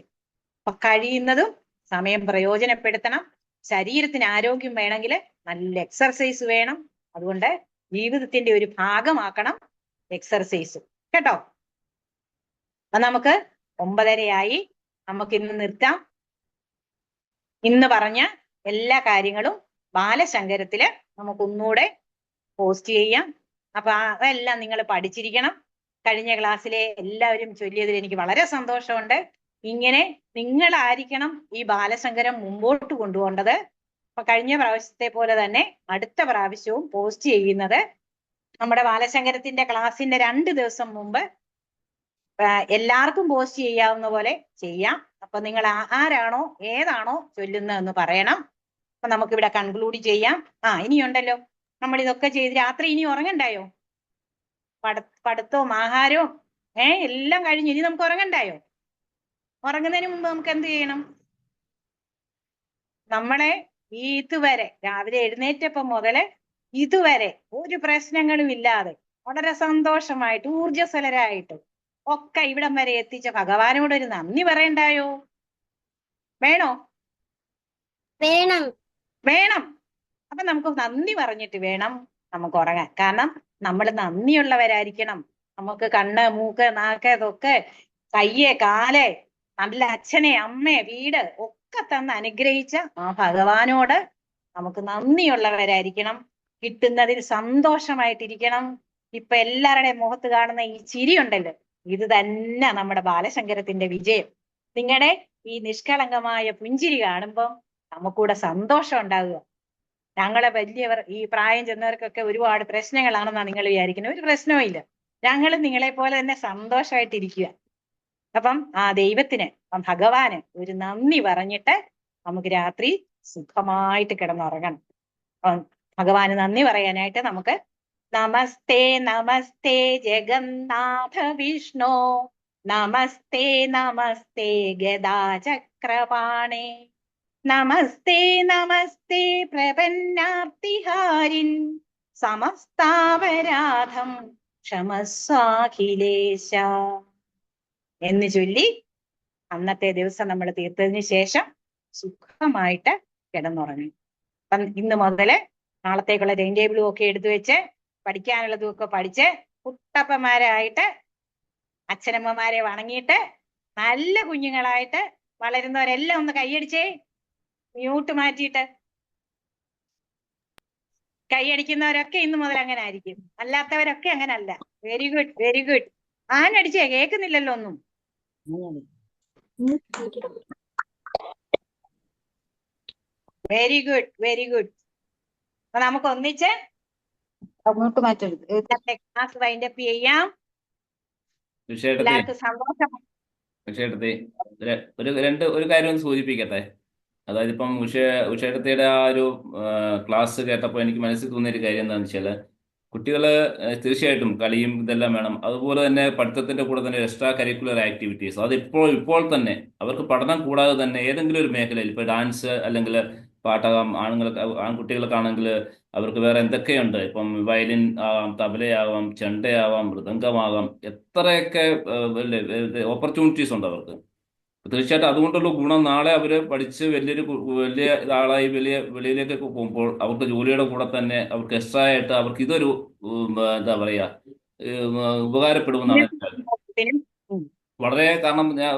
അപ്പൊ കഴിയുന്നതും സമയം പ്രയോജനപ്പെടുത്തണം. ശരീരത്തിന് ആരോഗ്യം വേണമെങ്കിൽ നല്ല എക്സർസൈസ് വേണം. അതുകൊണ്ട് ജീവിതത്തിന്റെ ഒരു ഭാഗമാക്കണം എക്സർസൈസ്, കേട്ടോ? അപ്പൊ നമുക്ക് 9:30 നമുക്ക് ഇന്ന് നിർത്താം. ഇന്ന് പറഞ്ഞ എല്ലാ കാര്യങ്ങളും ബാലശങ്കരത്തില് നമുക്ക് ഒന്നുകൂടെ പോസ്റ്റ് ചെയ്യാം. അപ്പൊ അതെല്ലാം നിങ്ങൾ പഠിച്ചിരിക്കണം. കഴിഞ്ഞ ക്ലാസ്സിലെ എല്ലാവരും ചൊല്ലിയതിൽ എനിക്ക് വളരെ സന്തോഷമുണ്ട്. ഇങ്ങനെ നിങ്ങളായിരിക്കണം ഈ ബാലശങ്കരം മുമ്പോട്ട് കൊണ്ടുപോകേണ്ടത്. അപ്പൊ കഴിഞ്ഞ പ്രാവശ്യത്തെ പോലെ തന്നെ അടുത്ത പ്രാവശ്യവും പോസ്റ്റ് ചെയ്യുന്നത് നമ്മുടെ ബാലശങ്കരത്തിന്റെ ക്ലാസ്സിന്റെ 2 ദിവസം മുമ്പ് എല്ലാവർക്കും പോസ്റ്റ് ചെയ്യാവുന്ന പോലെ ചെയ്യാം. അപ്പൊ നിങ്ങൾ ആരാണോ ഏതാണോ ചൊല്ലുന്നതെന്ന് പറയണം. അപ്പൊ നമുക്കിവിടെ കൺക്ലൂഡ് ചെയ്യാം. ഇനിയുണ്ടല്ലോ, നമ്മൾ ഇതൊക്കെ ചെയ്ത് രാത്രി ഇനി ഉറങ്ങണ്ടായോ? പഠിത്തവും ആഹാരവും എല്ലാം കഴിഞ്ഞു. ഇനി നമുക്ക് ഉറങ്ങണ്ടായോ? ഉറങ്ങുന്നതിന് മുമ്പ് നമുക്ക് എന്ത് ചെയ്യണം? നമ്മളെ ഇതുവരെ രാവിലെ എഴുന്നേറ്റപ്പം മുതല് ഇതുവരെ ഒരു പ്രശ്നങ്ങളും ഇല്ലാതെ വളരെ സന്തോഷമായിട്ട് ഊർജസ്വലരായിട്ട് ഒക്കെ ഇവിടം വരെ എത്തിച്ച ഭഗവാനോട് ഒരു നന്ദി പറയണ്ടായോ? വേണോ? വേണം. വേണം. അപ്പൊ നമുക്ക് നന്ദി പറഞ്ഞിട്ട് വേണം നമുക്ക് ഉറങ്ങാൻ. കാരണം നമ്മൾ നന്ദിയുള്ളവരായിരിക്കണം. നമുക്ക് കണ്ണ്, മൂക്ക്, നാക്ക്, ഇതൊക്കെ കയ്യ്, കാല്, നല്ല അച്ഛനെ, അമ്മയെ, വീട് ഒക്കെ തന്ന് അനുഗ്രഹിച്ച ആ ഭഗവാനോട് നമുക്ക് നന്ദിയുള്ളവരായിരിക്കണം. കിട്ടുന്നതിൽ സന്തോഷമായിട്ടിരിക്കണം. ഇപ്പൊ എല്ലാവരുടെയും മുഖത്ത് കാണുന്ന ഈ ചിരി ഉണ്ടല്ലോ, ഇത് തന്നെ നമ്മുടെ ബാലശങ്കരത്തിന്റെ വിജയം. നിങ്ങളുടെ ഈ നിഷ്കളങ്കമായ പുഞ്ചിരി കാണുമ്പോൾ നമുക്കൂടെ സന്തോഷം ഉണ്ടാവുക. ഞങ്ങളെ വലിയവർ, ഈ പ്രായം ചെന്നവർക്കൊക്കെ ഒരുപാട് പ്രശ്നങ്ങളാണെന്നാണ് നിങ്ങൾ വിചാരിക്കുന്നത്. ഒരു പ്രശ്നവും ഇല്ല. ഞങ്ങൾ നിങ്ങളെ പോലെ തന്നെ സന്തോഷമായിട്ടിരിക്കുക. അപ്പം ആ ദൈവത്തിന്, ഭഗവാന് ഒരു നന്ദി പറഞ്ഞിട്ട് നമുക്ക് രാത്രി സുഖമായിട്ട് കിടന്നുറങ്ങണം. ഭഗവാന് നന്ദി പറയാനായിട്ട് നമുക്ക് നമസ്തേ നമസ്തേ ജഗന്നാഥ വിഷ്ണു, നമസ്തേ നമസ്തേ ഗദാചക്രപാണേ, നമസ്തേ നമസ്തേ പ്രപന്നാർത്തിഹാരിൻ, സമസ്താപരാധം ക്ഷമസ്വാഖിലേശ എന്ന് ചൊല്ലി അന്നത്തെ ദിവസം നമ്മൾ തീർത്തതിന് ശേഷം സുഖമായിട്ട് കിടന്നുറങ്ങി. അപ്പം ഇന്ന് മുതല് നാളത്തേക്കുള്ള ടൈം ടേബിളും ഒക്കെ എടുത്തു വെച്ച് പഠിക്കാനുള്ളതും ഒക്കെ പഠിച്ച് കുട്ടപ്പന്മാരായിട്ട് അച്ഛനമ്മമാരെ വണങ്ങിയിട്ട് നല്ല കുഞ്ഞുങ്ങളായിട്ട് വളരുന്നവരെല്ലാം ഒന്ന് കൈയടിച്ചേ. മ്യൂട്ട് മാറ്റിയിട്ട്. കൈയടിക്കുന്നവരൊക്കെ ഇന്നു മുതൽ അങ്ങനെ ആയിരിക്കും, അല്ലാത്തവരൊക്കെ അങ്ങനെ അല്ല. Very good, very good. ആനടിച്ചേ, കേൾക്കുന്നില്ലല്ലോ ഒന്നും. Very good, very good. അപ്പൊ നമുക്ക് ഒന്നിച്ച് അങ്ങോട്ട് മാറ്റരുത്. ക്ലാസ് വൈൻഡപ്പ് ചെയ്യാം. വിഷയത്തെ എല്ലാവർക്കും സന്തോഷം. വിഷയത്തെ ഒരു കാര്യം ഒന്ന് സൂചിപ്പിക്കട്ടെ. അതായത് ഇപ്പം ഉഷേടത്തിയുടെ ആ ഒരു ക്ലാസ് കേട്ടപ്പോൾ എനിക്ക് മനസ്സിൽ തോന്നിയ ഒരു കാര്യം എന്താണെന്ന് വെച്ചാൽ, കുട്ടികൾ തീർച്ചയായിട്ടും കളിയും ഇതെല്ലാം വേണം. അതുപോലെ തന്നെ പഠിത്തത്തിന്റെ കൂടെ തന്നെ എക്സ്ട്രാ കരിക്കുലർ ആക്ടിവിറ്റീസ് അത് ഇപ്പോൾ തന്നെ അവർക്ക് പഠനം കൂടാതെ തന്നെ ഏതെങ്കിലും ഒരു മേഖലയിൽ, ഇപ്പോൾ ഡാൻസ് അല്ലെങ്കിൽ പാട്ടകം, ആൺകുട്ടികൾക്കാണെങ്കിൽ അവർക്ക് വേറെ എന്തൊക്കെയുണ്ട്, ഇപ്പം വയലിൻ ആവാം, തബലയാവാം, ചെണ്ടയാവാം, മൃദംഗമാകാം, എത്രയൊക്കെ ഓപ്പർച്യൂണിറ്റീസ് ഉണ്ട് അവർക്ക്. തീർച്ചയായിട്ടും അതുകൊണ്ടുള്ള ഗുണം, നാളെ അവർ പഠിച്ച് വലിയ ഇതാളായി വെളിയിലേക്കൊക്കെ പോകുമ്പോൾ അവർക്ക് ജോലിയുടെ കൂടെ തന്നെ അവർക്ക് എക്സ്ട്രാ ആയിട്ട് അവർക്ക് ഇതൊരു എന്താ പറയുക ഉപകാരപ്പെടുമെന്നാണ് എൻ്റെ കാര്യം. വളരെ, കാരണം ഞാൻ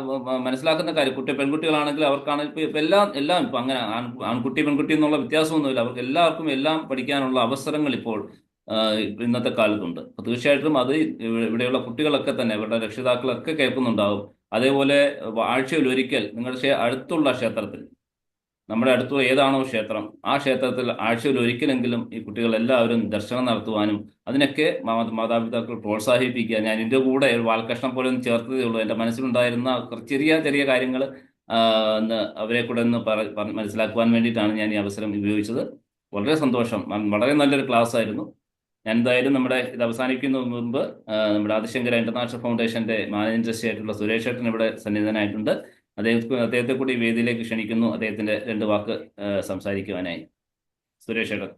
മനസ്സിലാക്കുന്ന കാര്യം, പെൺകുട്ടികളാണെങ്കിൽ അവർക്കാണെങ്കിൽ ഇപ്പം എല്ലാം ഇപ്പം അങ്ങനെ ആൺകുട്ടി പെൺകുട്ടി എന്നുള്ള വ്യത്യാസമൊന്നുമില്ല. അവർക്ക് എല്ലാവർക്കും എല്ലാം പഠിക്കാനുള്ള അവസരങ്ങൾ ഇപ്പോൾ ഇന്നത്തെ കാലത്തുണ്ട്. അപ്പോൾ തീർച്ചയായിട്ടും അത് ഇവിടെയുള്ള കുട്ടികളൊക്കെ തന്നെ അവരുടെ രക്ഷിതാക്കളൊക്കെ കേൾക്കുന്നുണ്ടാവും. അതേപോലെ ആഴ്ചയിൽ ഒരിക്കൽ നിങ്ങളുടെ അടുത്തുള്ള ക്ഷേത്രത്തിൽ, നമ്മുടെ അടുത്തുള്ള ഏതാണോ ക്ഷേത്രം, ആ ക്ഷേത്രത്തിൽ ആഴ്ചയിൽ ഒരിക്കലെങ്കിലും ഈ കുട്ടികൾ എല്ലാവരും ദർശനം നടത്തുവാനും അതിനൊക്കെ മാതാപിതാക്കൾ പ്രോത്സാഹിപ്പിക്കുക. ഞാൻ ഇതിൻ്റെ കൂടെ വാൽകഷ്ണം പോലെ ഒന്ന് ചേർത്തതേ ഉള്ളൂ. എൻ്റെ മനസ്സിലുണ്ടായിരുന്ന ചെറിയ ചെറിയ കാര്യങ്ങൾ അവരെ കൂടെ ഒന്ന് മനസ്സിലാക്കുവാൻ വേണ്ടിയിട്ടാണ് ഞാൻ ഈ അവസരം ഉപയോഗിച്ചത്. വളരെ സന്തോഷം. വളരെ നല്ലൊരു ക്ലാസ് ആയിരുന്നു. ഞാൻ എന്തായാലും നമ്മുടെ ഇത് അവസാനിക്കുന്നതിന് മുമ്പ് നമ്മുടെ ആദിശങ്കര ഇന്റർനാഷണൽ ഫൗണ്ടേഷന്റെ മാനേജിംഗ് ട്രസ്റ്റി ആയിട്ടുള്ള സുരേഷ് ഏട്ടൻ ഇവിടെ സന്നിധനായിട്ടുണ്ട്. അദ്ദേഹത്തെ കൂടി ഈ വേദിയിലേക്ക് ക്ഷണിക്കുന്നു, അദ്ദേഹത്തിന്റെ 2 വാക്ക് സംസാരിക്കുവാനായി. സുരേഷ് ഏട്ടൻ.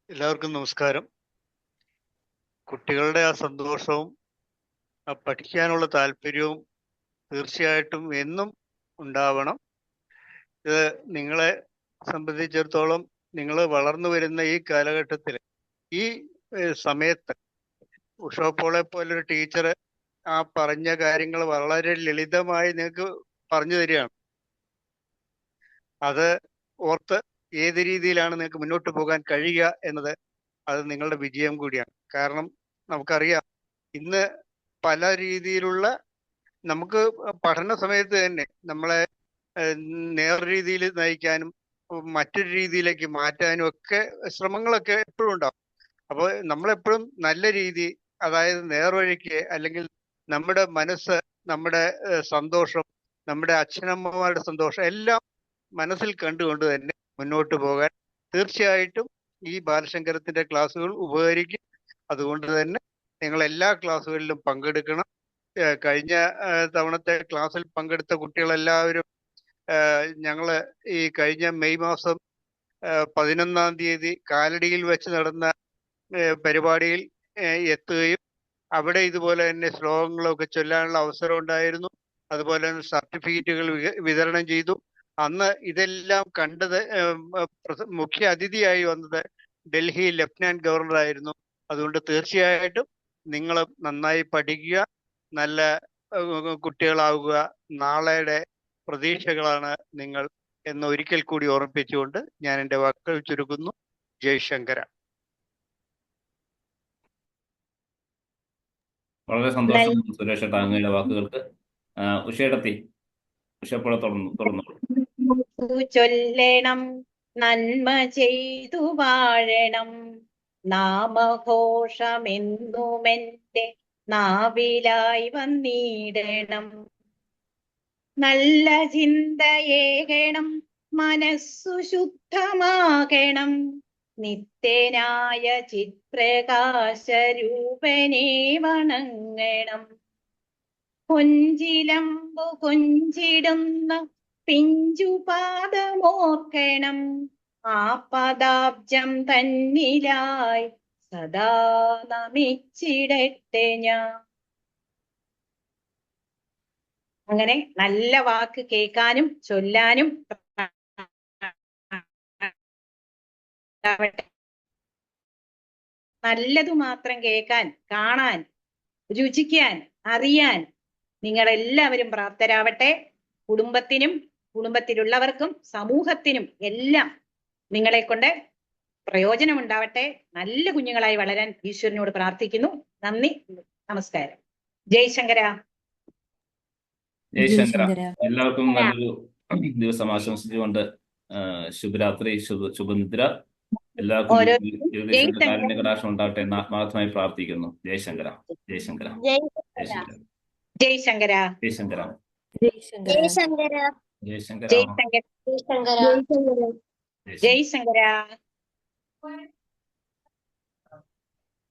എല്ലാവർക്കും നമസ്കാരം. കുട്ടികളുടെ ആ സന്തോഷവും ആ പഠിക്കാനുള്ള താല്പര്യവും തീർച്ചയായിട്ടും എന്നും ഉണ്ടാവണം. ഇത് നിങ്ങളെ സംബന്ധിച്ചിടത്തോളം നിങ്ങൾ വളർന്നു വരുന്ന ഈ കാലഘട്ടത്തിൽ, ഈ സമയത്ത് ഉഷോപ്പോളെ പോലൊരു ടീച്ചർ ആ പറഞ്ഞ കാര്യങ്ങൾ വളരെ ലളിതമായി നിങ്ങൾക്ക് പറഞ്ഞു തരികയാണ്. അത് ഓർത്ത് ഏത് രീതിയിലാണ് നിങ്ങൾക്ക് മുന്നോട്ട് പോകാൻ കഴിയുക എന്നത് അത് നിങ്ങളുടെ വിജയം കൂടിയാണ്. കാരണം നമുക്കറിയാം, ഇന്ന് പല രീതിയിലുള്ള, നമുക്ക് പഠന സമയത്ത് തന്നെ നമ്മളെ നേർരീതിയിൽ നയിക്കാനും മറ്റൊരു രീതിയിലേക്ക് മാറ്റാനും ഒക്കെ ശ്രമങ്ങളൊക്കെ എപ്പോഴും ഉണ്ടാവും. അപ്പോൾ നമ്മളെപ്പോഴും നല്ല രീതി, അതായത് നേർവഴിക്ക്, അല്ലെങ്കിൽ നമ്മുടെ മനസ്സ്, നമ്മുടെ സന്തോഷം, നമ്മുടെ അച്ഛനമ്മമാരുടെ സന്തോഷം എല്ലാം മനസ്സിൽ കണ്ടുകൊണ്ട് തന്നെ മുന്നോട്ട് പോകാൻ തീർച്ചയായിട്ടും ഈ ബാലശങ്കരത്തിന്റെ ക്ലാസ്സുകൾ ഉപകരിക്കും. അതുകൊണ്ട് തന്നെ നിങ്ങൾ എല്ലാ ക്ലാസ്സുകളിലും പങ്കെടുക്കണം. കഴിഞ്ഞ തവണത്തെ ക്ലാസ്സിൽ പങ്കെടുത്ത കുട്ടികളെല്ലാവരും ഞങ്ങള് ഈ കഴിഞ്ഞ മെയ് മാസം 11-ാം തീയതി കാലടിയിൽ വെച്ച് നടന്ന പരിപാടിയിൽ എത്തുകയും അവിടെ ഇതുപോലെ തന്നെ ശ്ലോകങ്ങളൊക്കെ ചൊല്ലാനുള്ള അവസരം ഉണ്ടായിരുന്നു. അതുപോലെ തന്നെ സർട്ടിഫിക്കറ്റുകൾ വിതരണം ചെയ്തു. അന്ന് ഇതെല്ലാം കണ്ടത് മുഖ്യ അതിഥിയായി വന്നത് ഡൽഹി ലഫ്റ്റനന്റ് ഗവർണർ ആയിരുന്നു. അതുകൊണ്ട് തീർച്ചയായിട്ടും നിങ്ങൾ നന്നായി പഠിക്കുക, നല്ല കുട്ടികളാവുക. നാളെയുടെ പ്രതീക്ഷകളാണ് നിങ്ങൾ എന്ന് ഒരിക്കൽ കൂടി ഓർമ്മിപ്പിച്ചുകൊണ്ട് ഞാൻ എൻ്റെ വാക്കുകൾ ചുരുക്കുന്നു. ജയശങ്കര. വളരെ സന്തോഷം സുരേഷ് ഏട്ടാ അങ്ങയുടെ വാക്കുകൾക്ക്. ഉഷേടത്തി, ഉഷപ്പോൾ തുറന്നു ചൊല്ലണം, നന്മ ചെയ്തു വാഴണം, നാമഘോഷമെന്നുമെന്റെ നാവിലായി വന്നിടണം. നല്ല ചിന്തയേകണം, മനസ്സു ശുദ്ധമാകണം, നിത്യനായ ചിത്രകാശരൂപനെ വണങ്ങണം. കൊഞ്ചിലമ്പു കൊഞ്ചിടുന്ന പിഞ്ചുപാദമോർക്കണം, ആ പദാബ്ജം തന്നിലായി സദാ നമിച്ചിടട്ടെ ഞാൻ. അങ്ങനെ നല്ല വാക്ക് കേൾക്കാനും ചൊല്ലാനും ഉണ്ടാവട്ടെ. നല്ലതു മാത്രം കേൾക്കാൻ, കാണാൻ, രുചിക്കാൻ, അറിയാൻ നിങ്ങളെല്ലാവരും പ്രാപ്തരാവട്ടെ. കുടുംബത്തിനും കുടുംബത്തിലുള്ളവർക്കും സമൂഹത്തിനും എല്ലാം നിങ്ങളെ കൊണ്ട് പ്രയോജനമുണ്ടാവട്ടെ. നല്ല കുഞ്ഞുങ്ങളായി വളരാൻ ഈശ്വരനോട് പ്രാർത്ഥിക്കുന്നു. നന്ദി, നമസ്കാരം. ജയശങ്കര. ജയശങ്കര. എല്ലാവർക്കും നല്ലൊരു ദിവസം ആശംസിച്ചുകൊണ്ട് ശുഭരാത്രി, ശുഭനിദ്ര. എല്ലാവർക്കും കാരുണ്യ കടാക്ഷം ഉണ്ടാകട്ടെ എന്ന് ആത്മാർത്ഥമായി പ്രാർത്ഥിക്കുന്നു. ജയശങ്കര. ജയശങ്കര. ജയശങ്കര. ജയശങ്കര. ജയശങ്കര. ജയശങ്കര ജയശങ്കര. ജയശങ്കര. ജയശങ്കര. ജയശങ്കര.